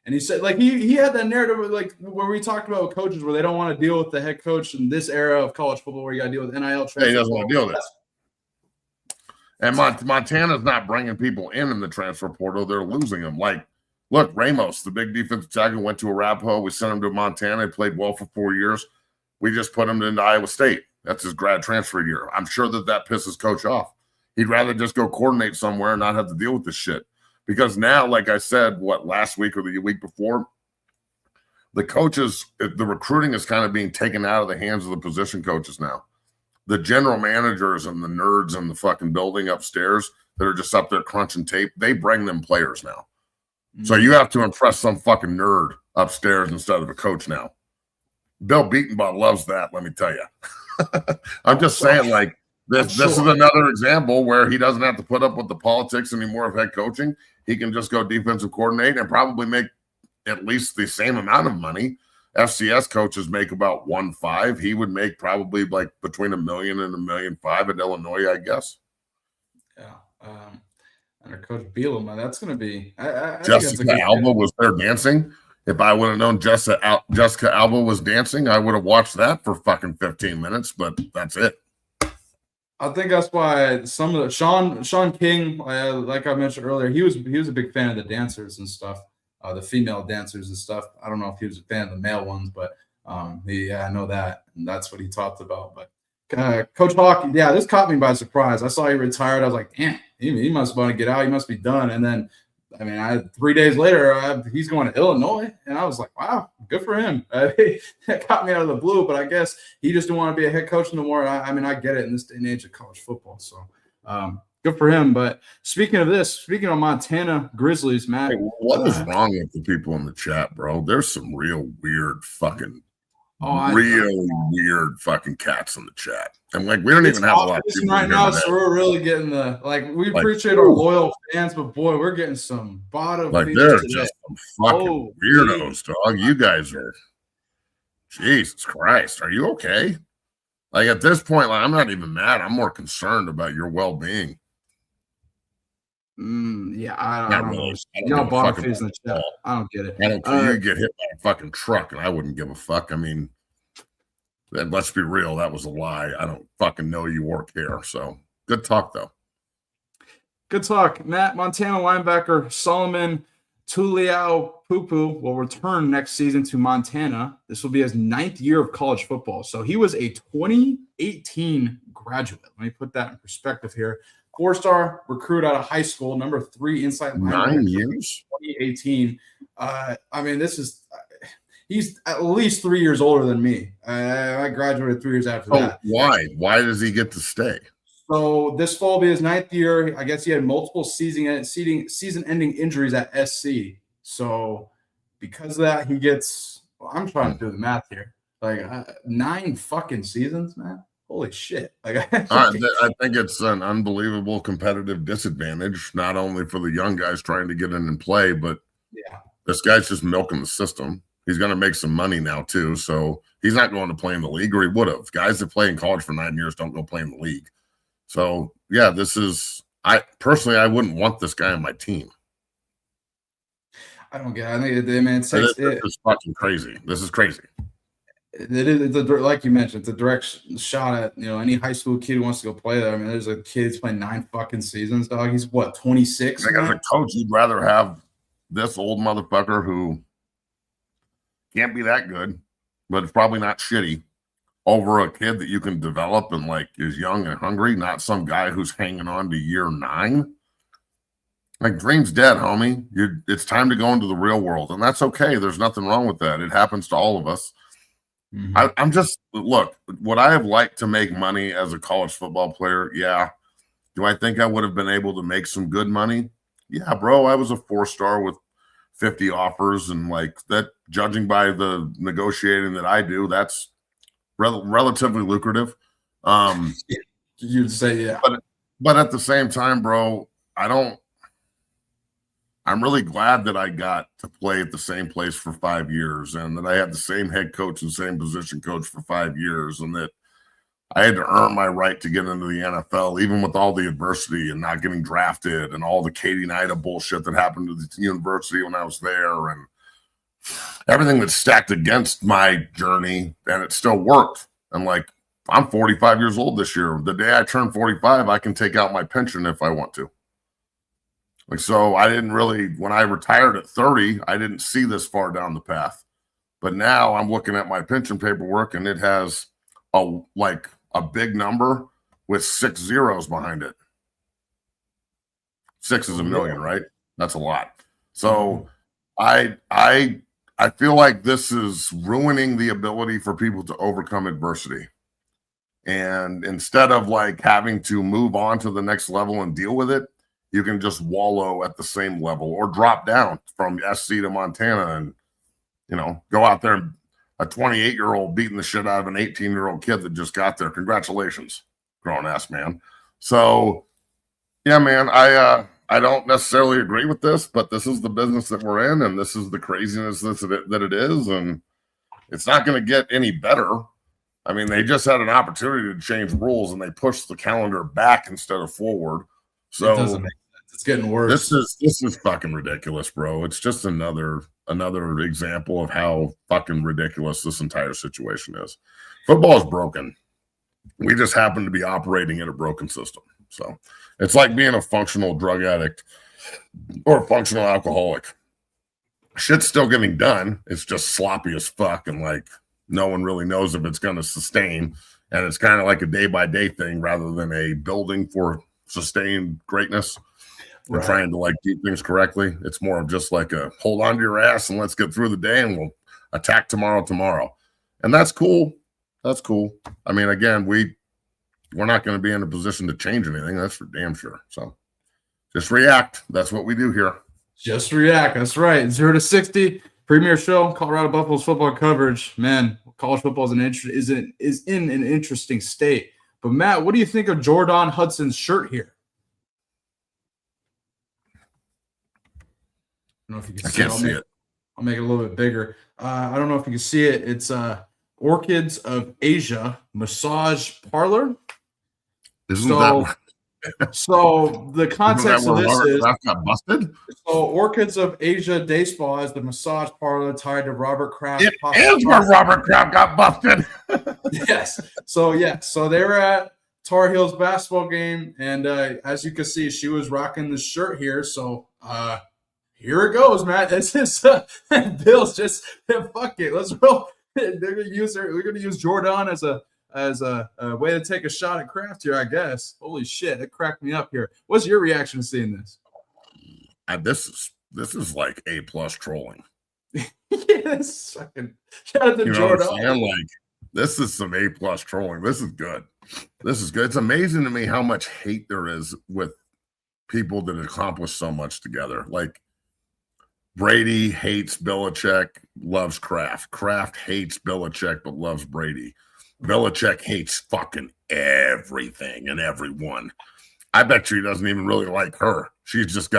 And he said, he had that narrative, where we talked about with coaches where they don't want to deal with the head coach in this era of college football, where you got to deal with NIL. He doesn't want to deal with it. And Montana's not bringing people in the transfer portal; they're losing them. Look, Ramos, the big defensive tackle, went to Arapahoe. We sent him to Montana. He played well for 4 years. We just put him into Iowa State. That's his grad transfer year. I'm sure that pisses coach off. He'd rather just go coordinate somewhere and not have to deal with this shit. Because now, like I said, last week or the week before, the coaches, the recruiting is kind of being taken out of the hands of the position coaches now. The general managers and the nerds in the fucking building upstairs that are just up there crunching tape, they bring them players now. Mm-hmm. So you have to impress some fucking nerd upstairs instead of a coach now. Bill Beatenbaugh loves that, let me tell you. I'm just saying, this is another example where he doesn't have to put up with the politics anymore of head coaching. He can just go defensive coordinator and probably make at least the same amount of money. FCS coaches make about 1.5. He would make probably between $1 million and $1.5 million at Illinois, I guess. Yeah. Under Coach Bielema, that's going to be. Jessica Alba was there dancing. If I would have known Jessica Alba was dancing, I would have watched that for fucking 15 minutes, but that's it. I think that's why some of the Sean King, like I mentioned earlier, he was a big fan of the dancers and stuff, the female dancers and stuff. I don't know if he was a fan of the male ones, but I know that, and that's what he talked about. But Coach Hawk, this caught me by surprise. I saw he retired. I was like, damn, he must want to get out. He must be done. And then, 3 days later, he's going to Illinois, and I was like, wow, good for him. That caught me out of the blue, but I guess he just didn't want to be a head coach no more. I get it in this day and age of college football. So good for him. But speaking of Montana Grizzlies, Matt. Hey, what is wrong with the people in the chat, bro? There's some real weird fucking weird fucking cats in the chat. And we don't even have a lot of people right now, so we're really getting we appreciate our loyal fans, but boy, we're getting some bottom. They're just some fucking weirdos, dog. You guys are, Jesus Christ, are you okay? At this point, I'm not even mad. I'm more concerned about your well-being. I don't know. You know, bottom feeds in the chat. I don't get it. I don't care. You get hit by a fucking truck, and I wouldn't give a fuck. Let's be real. That was a lie. I don't fucking know you or care. So good talk, though. Good talk. Matt, Montana linebacker Solomon Tuliau-Pupu will return next season to Montana. This will be his 9th year of college football. So he was a 2018 graduate. Let me put that in perspective here. 4-star recruit out of high school, number 3 inside linebacker. 9 years? 2018. I mean, he's at least 3 years older than me. I graduated 3 years after that. Why? Why does he get to stay? So this fall will be his 9th year. I guess he had multiple season-ending injuries at SC. So because of that, he gets. Well, I'm trying to do the math here. Like 9 fucking seasons, man. Holy shit! Like I think it's an unbelievable competitive disadvantage, not only for the young guys trying to get in and play, but this guy's just milking the system. He's going to make some money now too, so he's not going to play in the league, or he would have. Guys that play in college for 9 years don't go play in the league. So yeah, this is. I wouldn't want this guy on my team. I don't get it. I think this is fucking crazy. This is crazy. It is like you mentioned, it's a direct shot at any high school kid who wants to go play there. I mean, there's a kid who's playing 9 fucking seasons, dog. He's what, 26? Like, as a coach, you'd rather have this old motherfucker who can't be that good, but it's probably not shitty, over a kid that you can develop and like is young and hungry, not some guy who's hanging on to year 9. Like, dream's dead, homie. It's time to go into the real world, and that's okay. There's nothing wrong with that. It happens to all of us. Mm-hmm. I'm just, look, would I have liked to make money as a college football player? Yeah. Do I think I would have been able to make some good money? Yeah, bro. I was a 4-star with 50 offers, and like that, judging by the negotiating that I do, that's relatively lucrative. You'd say, yeah. But at the same time, bro, I'm really glad that I got to play at the same place for 5 years, and that I had the same head coach and same position coach for 5 years, and that I had to earn my right to get into the NFL, even with all the adversity and not getting drafted and all the Katie Nida bullshit that happened to the university when I was there, and everything that's stacked against my journey, and it still worked. And like, I'm 45 years old this year. The day I turn 45, I can take out my pension if I want to. Like, so I didn't really, when I retired at 30, I didn't see this far down the path. But now I'm looking at my pension paperwork, and it has a big number with 6 zeros behind it. 6 is a million, right? That's a lot. So I feel like this is ruining the ability for people to overcome adversity. And instead of like having to move on to the next level and deal with it, you can just wallow at the same level or drop down from SC to Montana and, go out there and a 28-year-old beating the shit out of an 18-year-old kid that just got there. Congratulations, grown-ass man. So, yeah, man, I don't necessarily agree with this, but this is the business that we're in, and this is the craziness that it is, and it's not going to get any better. I mean, they just had an opportunity to change rules, and they pushed the calendar back instead of forward. So it doesn't make sense. It's getting worse. This is fucking ridiculous, bro. It's just another example of how fucking ridiculous this entire situation is. Football is broken. We just happen to be operating in a broken system. So it's like being a functional drug addict or a functional alcoholic. Shit's still getting done. It's just sloppy as fuck, and like no one really knows if it's going to sustain. And it's kind of like a day-by-day thing rather than a building for sustained greatness. We're trying to like do things correctly. It's more of just like a hold on to your ass and let's get through the day, and we'll attack tomorrow. And that's cool. That's cool. I mean, again, we're not going to be in a position to change anything. That's for damn sure. So just react. That's what we do here. Just react. That's right. 0 to 60 premier show, Colorado Buffaloes football coverage. Man, college football is in an interesting state. But Matt, what do you think of Jordan Hudson's shirt here? I don't know if you can see it. I can't see it. I'll make it a little bit bigger. I don't know if you can see it. It's Orchids of Asia Massage Parlor. So the context of this is got busted. So Orchids of Asia Day Spa is the massage parlor tied to Robert Kraft. It is where Robert Kraft got busted. Yes. So they were at Tar Heels basketball game, and as you can see, she was rocking the shirt here. So here it goes, Matt. This is Bill's just fuck it. Let's roll. They're gonna use her. We're gonna use Jordan as a way to take a shot at Kraft here, I guess. Holy shit, it cracked me up here. What's your reaction to seeing this? This is like A+ trolling. Yes, fucking shout out to You know what Jordan. I'm saying? Like, this is some A+ trolling. This is good. This is good. It's amazing to me how much hate there is with people that accomplish so much together. Like, Brady hates Belichick, loves Kraft. Kraft hates Belichick, but loves Brady. Belichick hates fucking everything and everyone. I bet you he doesn't even really like her. She's just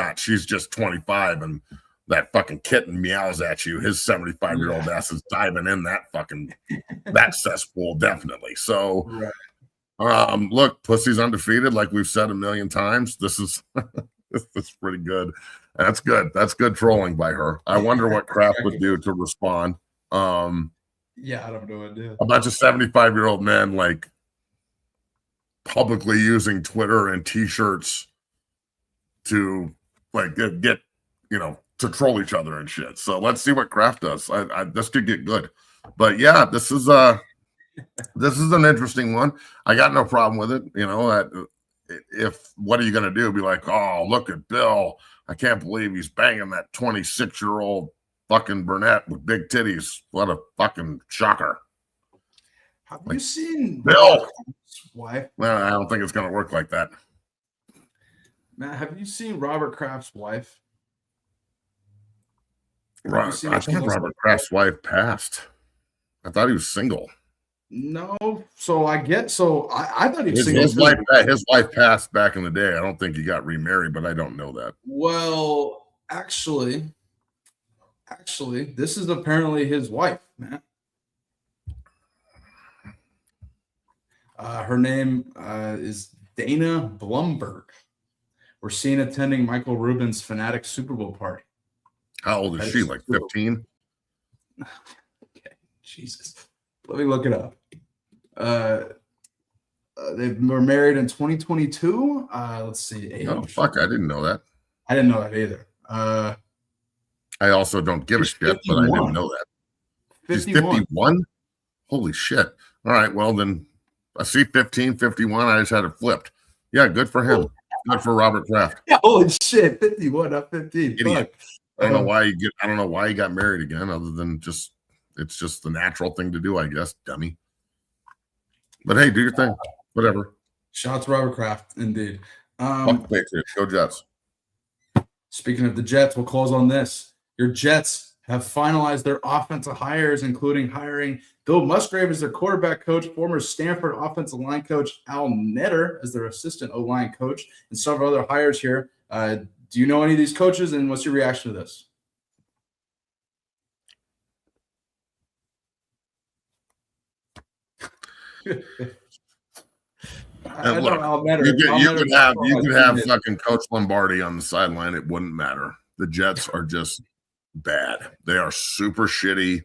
25, and that fucking kitten meows at you. His 75-year-old ass is diving in that cesspool, definitely. So, look, pussy's undefeated, like we've said a million times. This is pretty good. That's good. That's good trolling by her. I wonder what Kraft would do to respond. Yeah, I don't know what to do. A bunch of 75-year-old men like publicly using Twitter and T-shirts to like get to troll each other and shit. So let's see what Kraft does. This could get good. But yeah, this is an interesting one. I got no problem with it. If what are you going to do? Be like, oh, look at Bill. I can't believe he's banging that 26-year-old fucking brunette with big titties. What a fucking shocker. Have you seen Bill? Wife? Well, I don't think it's going to work like that. Matt, have you seen Robert Kraft's wife? I thought Robert Kraft's wife passed. I thought he was single. No, so I thought he was single. His wife passed back in the day. I don't think he got remarried, but I don't know that. Well, actually, this is apparently his wife, man. Her name is Dana Blumberg. We're seen attending Michael Rubin's Fanatic Super Bowl party. How old is she? Like 15? Okay, Jesus. Let me look it up. They were married in 2022. Let's see. Age. Oh, fuck. I didn't know that. I didn't know that either. I also don't give a shit, 51. But I didn't know that. 51. She's 51? Holy shit. All right. Well, then I see 15, 51. I just had it flipped. Yeah, good for him. Good for Robert Kraft. Yeah, holy shit. 51, not 15. Idiot. I don't know why he got married again, other than it's just the natural thing to do, I guess, dummy. But hey, do your thing. Whatever. Shout out to Robert Kraft, indeed. Go Jets. Speaking of the Jets, we'll close on this. Your Jets have finalized their offensive hires, including hiring Bill Musgrave as their quarterback coach, former Stanford offensive line coach Al Netter as their assistant O-line coach, and several other hires here. Do you know any of these coaches, and what's your reaction to this? You could have fucking Coach Lombardi on the sideline. It wouldn't matter. The Jets are just bad. They are super shitty.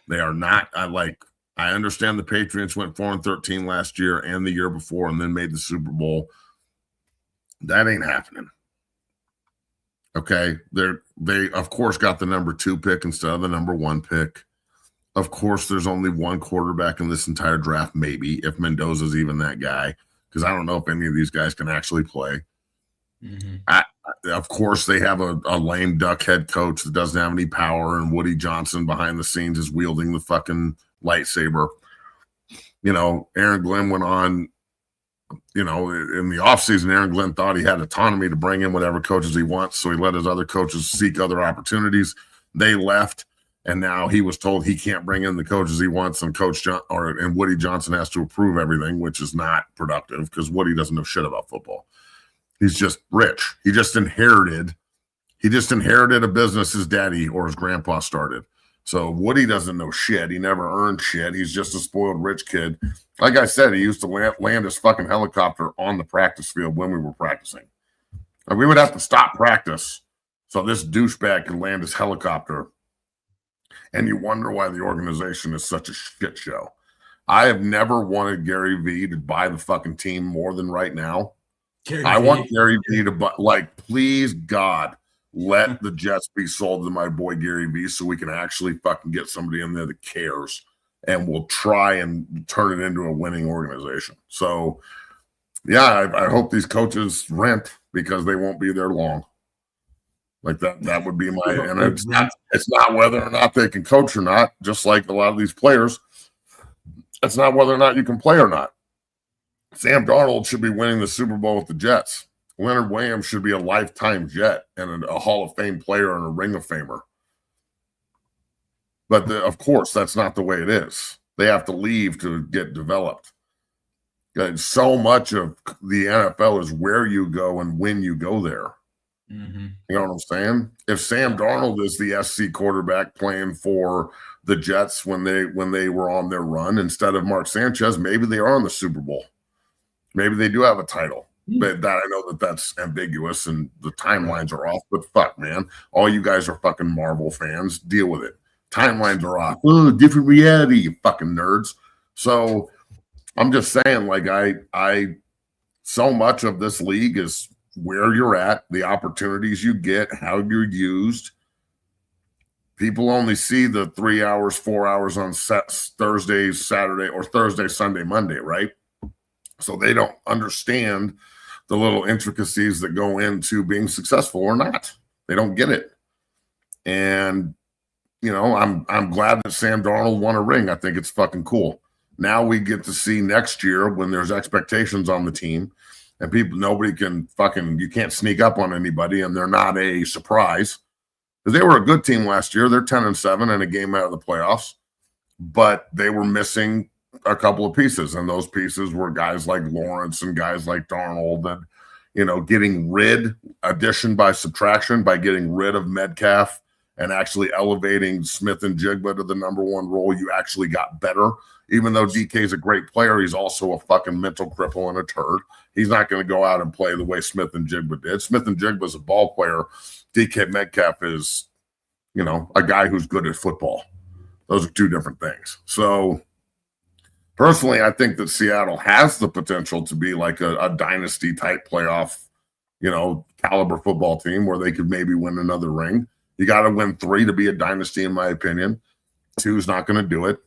They are not. I understand the Patriots went 4-13 last year and the year before, and then made the Super Bowl. That ain't happening. Okay, they of course got the number 2 pick instead of the number 1 pick. Of course, there's only one quarterback in this entire draft, maybe, if Mendoza's even that guy, because I don't know if any of these guys can actually play. Mm-hmm. Of course, they have a lame duck head coach that doesn't have any power, and Woody Johnson behind the scenes is wielding the fucking lightsaber. Aaron Glenn went on. In the offseason, Aaron Glenn thought he had autonomy to bring in whatever coaches he wants, so he let his other coaches seek other opportunities. They left, and now he was told he can't bring in the coaches he wants, and and Woody Johnson has to approve everything, which is not productive because Woody doesn't know shit about football. He's just rich. He just inherited a business his daddy or his grandpa started. So Woody doesn't know shit. He never earned shit. He's just a spoiled rich kid. Like I said, he used to land his fucking helicopter on the practice field when we were practicing. And we would have to stop practice so this douchebag could land his helicopter. And you wonder why the organization is such a shit show. I have never wanted Gary V to buy the fucking team more than right now. I want Gary V to buy, please God, let the Jets be sold to my boy Gary V so we can actually fucking get somebody in there that cares and will try and turn it into a winning organization. So, yeah, I hope these coaches rent because they won't be there long. Like that would be my, and it's not whether or not they can coach or not, just like a lot of these players. It's not whether or not you can play or not. Sam Darnold should be winning the Super Bowl with the Jets. Leonard Williams should be a lifetime Jet and a Hall of Fame player and a Ring of Famer. But of course, that's not the way it is. They have to leave to get developed. And so much of the NFL is where you go and when you go there. Mm-hmm. You know what I'm saying? If Sam Darnold is the SC quarterback playing for the Jets when they were on their run instead of Mark Sanchez, maybe they are in the Super Bowl. Maybe they do have a title. But that I know that's ambiguous and the timelines are off. But fuck, man, all you guys are fucking Marvel fans. Deal with it. Timelines are off. Oh, different reality, you fucking nerds. So I'm just saying, like, I so much of this league is where you're at, the opportunities you get, how you're used. People only see the 3 hours, 4 hours on Thursday, Saturday, or Thursday, Sunday, Monday, right? So they don't understand the little intricacies that go into being successful or not. They don't get it. And, you know, I'm glad that Sam Darnold won a ring. I think it's fucking cool. Now we get to see next year when there's expectations on the team and nobody can you can't sneak up on anybody and they're not a surprise. Because they were a good team last year. They're 10-7 and a game out of the playoffs, but they were missing a couple of pieces, and those pieces were guys like Lawrence and guys like Darnold, and, you know, getting rid, addition by subtraction, by getting rid of Metcalf and actually elevating Smith and Jigba to the number one role. You actually got better. Even though DK is a great player, he's also a fucking mental cripple and a turd. He's not going to go out and play the way Smith and Jigba did. Smith and Jigba is a ball player. DK Metcalf is, you know, a guy who's good at football. Those are two different things. So personally, I think that Seattle has the potential to be like a dynasty type playoff, you know, caliber football team where they could maybe win another ring. You got to win 3 to be a dynasty, in my opinion. 2 is not going to do it.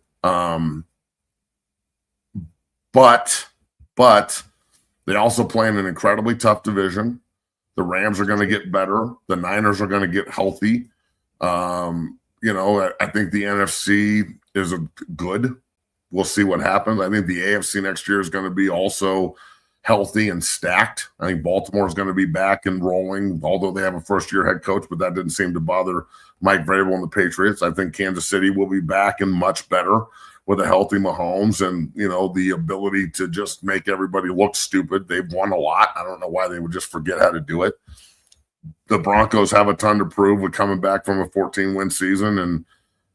But they also play in an incredibly tough division. The Rams are going to get better. The Niners are going to get healthy. You know, I think the NFC is good. We'll see what happens. I think the AFC next year is going to be also healthy and stacked. I think Baltimore is going to be back and rolling, although they have a first-year head coach, but that didn't seem to bother Mike Vrabel and the Patriots. I think Kansas City will be back and much better with a healthy Mahomes and, you know, the ability to just make everybody look stupid. They've won a lot. I don't know why they would just forget how to do it. The Broncos have a ton to prove with coming back from a 14-win season, and,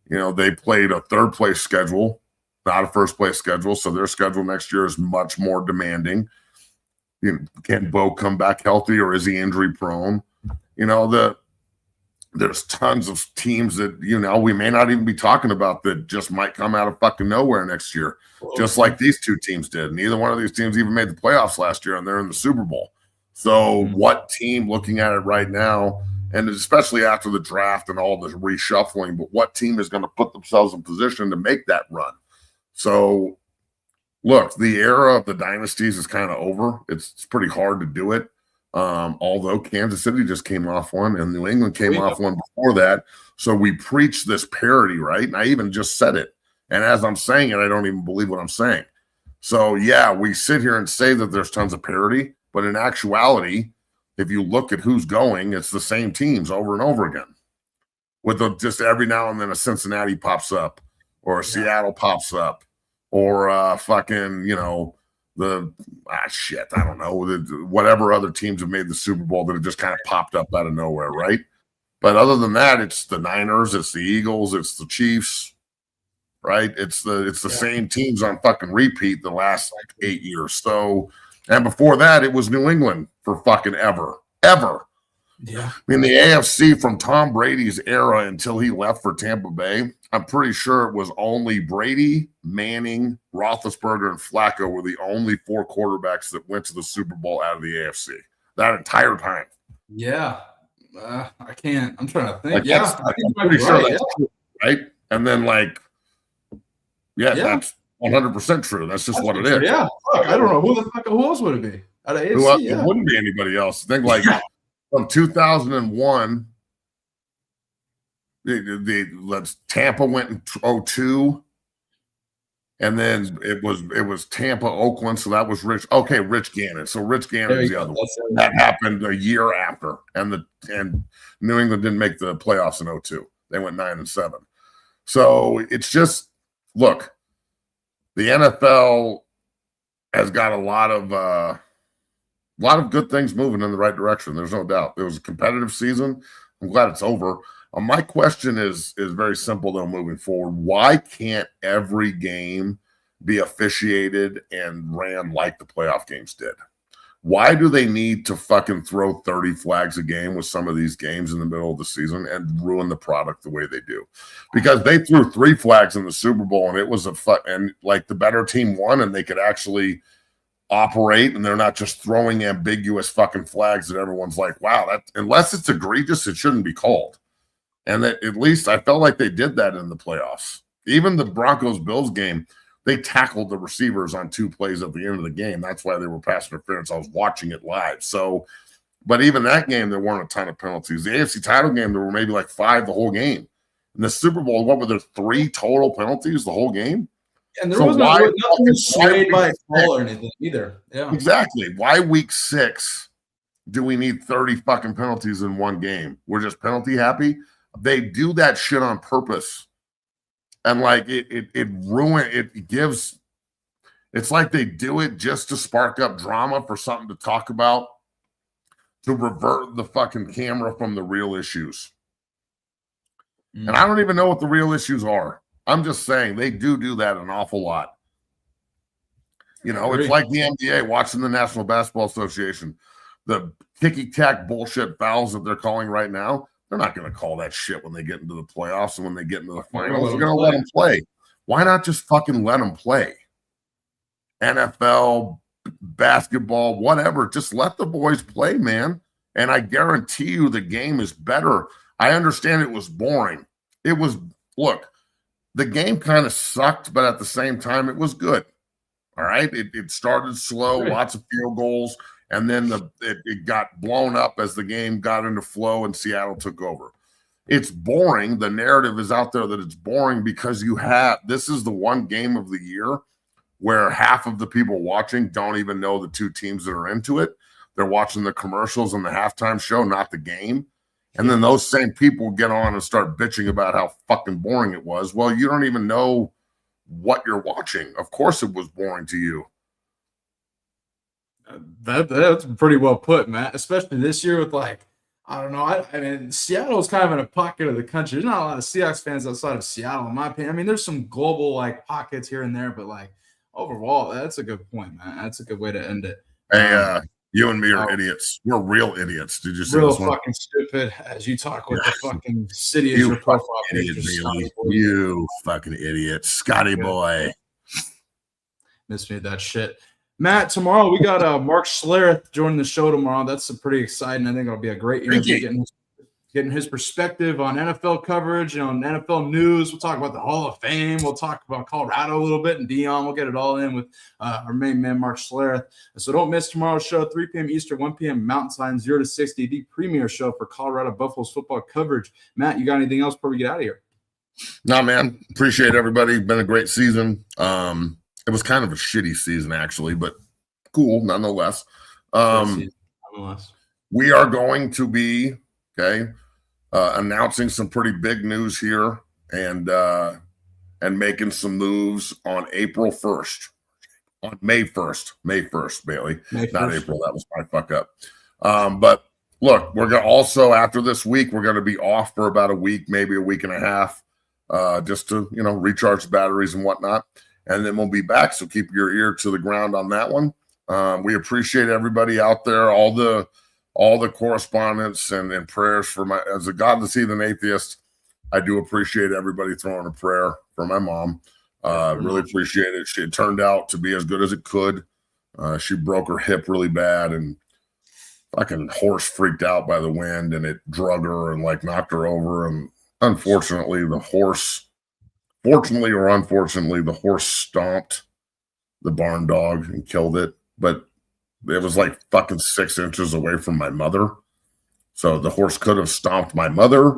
you know, they played a third-place schedule, not a first-place schedule, so their schedule next year is much more demanding. You know, can Bo come back healthy, or is he injury-prone? You know, there's tons of teams that, you know, we may not even be talking about that just might come out of fucking nowhere next year, just like these two teams did. Neither one of these teams even made the playoffs last year, and they're in the Super Bowl. So what team, looking at it right now, and especially after the draft and all this reshuffling, but what team is going to put themselves in position to make that run? So, look, the era of the dynasties is kind of over. It's pretty hard to do it. Although Kansas City just came off one and New England came off one before that. So we preach this parity, right? And I even just said it. And as I'm saying it, I don't even believe what I'm saying. So, yeah, we sit here and say that there's tons of parity. But in actuality, if you look at who's going, it's the same teams over and over again. With just every now and then a Cincinnati pops up or a Seattle pops up or fucking, you know, I don't know, whatever other teams have made the Super Bowl that have just kind of popped up out of nowhere, right? But other than that, it's the Niners, it's the Eagles, it's the Chiefs, right? It's the same teams on fucking repeat the last 8 years. So, and before that, it was New England for fucking ever. Yeah. I mean, the AFC from Tom Brady's era until he left for Tampa Bay, I'm pretty sure it was only Brady, Manning, Roethlisberger, and Flacco were the only 4 quarterbacks that went to the Super Bowl out of the AFC that entire time. Yeah. I can't. I'm trying to think. Like, yeah. I'm pretty sure that's true, right? And then, like, that's 100% true. That's just what it is. Yeah. Fuck, I don't know. Who else would it be? Out of AFC, It wouldn't be anybody else. Think like from 2001 Tampa went in 02. And then it was Tampa, Oakland, so that was Rich Gannon. So Rich Gannon is the other one. That happened a year after, and New England didn't make the playoffs in 02. They went 9-7. So it's just, look, the NFL has got a lot of good things moving in the right direction. There's no doubt. It was a competitive season. I'm glad it's over. My question is very simple, though, moving forward. Why can't every game be officiated and ran like the playoff games did? Why do they need to fucking throw 30 flags a game with some of these games in the middle of the season and ruin the product the way they do? Because they threw 3 flags in the Super Bowl, and it was and like the better team won, and they could actually operate, and they're not just throwing ambiguous fucking flags that everyone's like, wow, that unless it's egregious, it shouldn't be called. And that at least I felt like they did that in the playoffs. Even the Broncos-Bills game, they tackled the receivers on 2 plays at the end of the game. That's why they were pass interference. I was watching it live. So, but even that game, there weren't a ton of penalties. The AFC title game, there were maybe like 5 the whole game. In the Super Bowl, what were there, 3 total penalties the whole game? And there wasn't nothing swayed by a call or anything either. Yeah, exactly. Why week 6 do we need 30 fucking penalties in one game? We're just penalty happy. They do that shit on purpose. And like it's like they do it just to spark up drama for something to talk about, to revert the fucking camera from the real issues. And I don't even know what the real issues are. I'm just saying they do that an awful lot. You know, it's like the NBA watching the National Basketball Association. The ticky-tack bullshit fouls that they're calling right now, they're not going to call that shit when they get into the playoffs and when they get into the finals. They're going to let them play. Why not just fucking let them play? NFL, basketball, whatever. Just let the boys play, man. And I guarantee you the game is better. I understand it was boring. Look, the game kind of sucked, but at the same time, it was good. All right? It started slow, lots of field goals. And then it got blown up as the game got into flow and Seattle took over. It's boring. The narrative is out there that it's boring because this is the one game of the year where half of the people watching don't even know the 2 teams that are into it. They're watching the commercials and the halftime show, not the game. And then those same people get on and start bitching about how fucking boring it was. Well, you don't even know what you're watching. Of course it was boring to you. That's pretty well put, Matt, especially this year with I don't know. I mean, Seattle's kind of in a pocket of the country. There's not a lot of Seahawks fans outside of Seattle, in my opinion. I mean, there's some global pockets here and there, but overall, that's a good point, man. That's a good way to end it. Hey, you and me are idiots. We're real idiots. Did you see real this one? Fucking stupid as you talk with the fucking city as your profile idiot, really. You fucking idiot. Scotty boy. Miss me that shit. Matt, tomorrow we got Mark Schlereth joining the show tomorrow. That's pretty exciting. I think it'll be a great interview getting his perspective on NFL coverage and on NFL news. We'll talk about the Hall of Fame. We'll talk about Colorado a little bit and Dion. We'll get it all in with our main man, Mark Schlereth. So don't miss tomorrow's show, 3 p.m. Eastern, 1 p.m. Mountain Time, 0 to 60, the premier show for Colorado Buffaloes football coverage. Matt, you got anything else before we get out of here? No, man. Appreciate everybody. Been a great season. It was kind of a shitty season, actually, but cool nonetheless. We are going to be announcing some pretty big news here and making some moves on April 1st. On May 1st, Bailey. Not April. That was my fuck up. But look, we're going to also, after this week, we're going to be off for about a week, maybe a week and a half, just to, recharge the batteries and whatnot. And then we'll be back. So keep your ear to the ground on that one. We appreciate everybody out there, all the correspondence and prayers as a godless heathen atheist. I do appreciate everybody throwing a prayer for my mom. Really appreciate it. It turned out to be as good as it could. She broke her hip really bad and fucking horse freaked out by the wind and it drug her and knocked her over. And unfortunately, fortunately or unfortunately, the horse stomped the barn dog and killed it. But it was fucking 6 inches away from my mother. So the horse could have stomped my mother.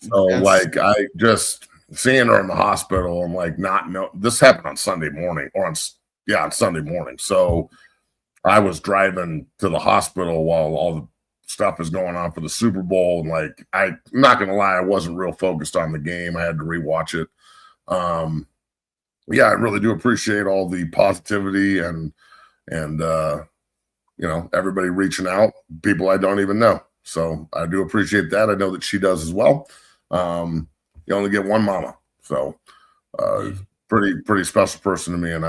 So like I just seeing her in the hospital and like not know this happened on Sunday morning on Sunday morning. So I was driving to the hospital while all the stuff is going on for the Super Bowl. And like I'm not gonna lie, I wasn't real focused on the game. I had to rewatch it. I really do appreciate all the positivity and everybody reaching out, people I don't even know. So I do appreciate that. I know that she does as well. You only get one mama, so pretty special person to me, and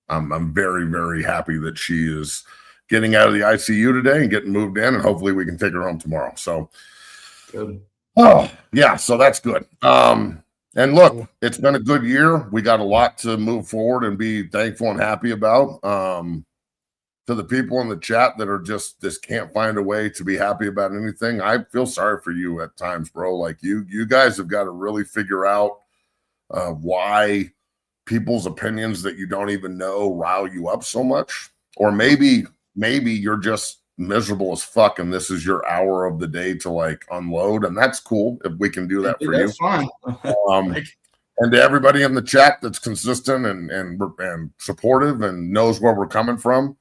I'm very, very happy that she is getting out of the ICU today and getting moved in, and hopefully we can take her home tomorrow. So, good. So that's good. And look, it's been a good year. We got a lot to move forward and be thankful and happy about. To the people in the chat that are just can't find a way to be happy about anything, I feel sorry for you at times, bro. Like you guys have got to really figure out why people's opinions that you don't even know rile you up so much. Or maybe you're just miserable as fuck and this is your hour of the day to like unload, and that's cool if we can do that for you. Fine. And to everybody in the chat that's consistent and supportive and knows where we're coming from.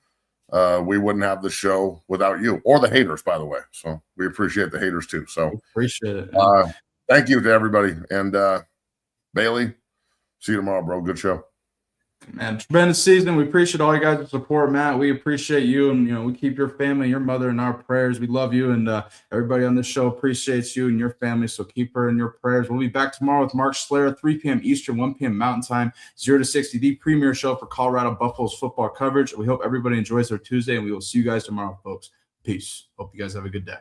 We wouldn't have the show without you or the haters, by the way. So we appreciate the haters too. So appreciate it. Thank you to everybody. And Bailey, see you tomorrow, bro. Good show. Man, tremendous season. We appreciate all you guys' support, Matt. We appreciate you, and we keep your family, your mother in our prayers. We love you, and everybody on this show appreciates you and your family. So keep her in your prayers. We'll be back tomorrow with Mark Slayer, 3 p.m. Eastern, 1 p.m. Mountain Time, 0 to 60, the premier show for Colorado Buffaloes football coverage. We hope everybody enjoys their Tuesday, and we will see you guys tomorrow, folks. Peace. Hope you guys have a good day.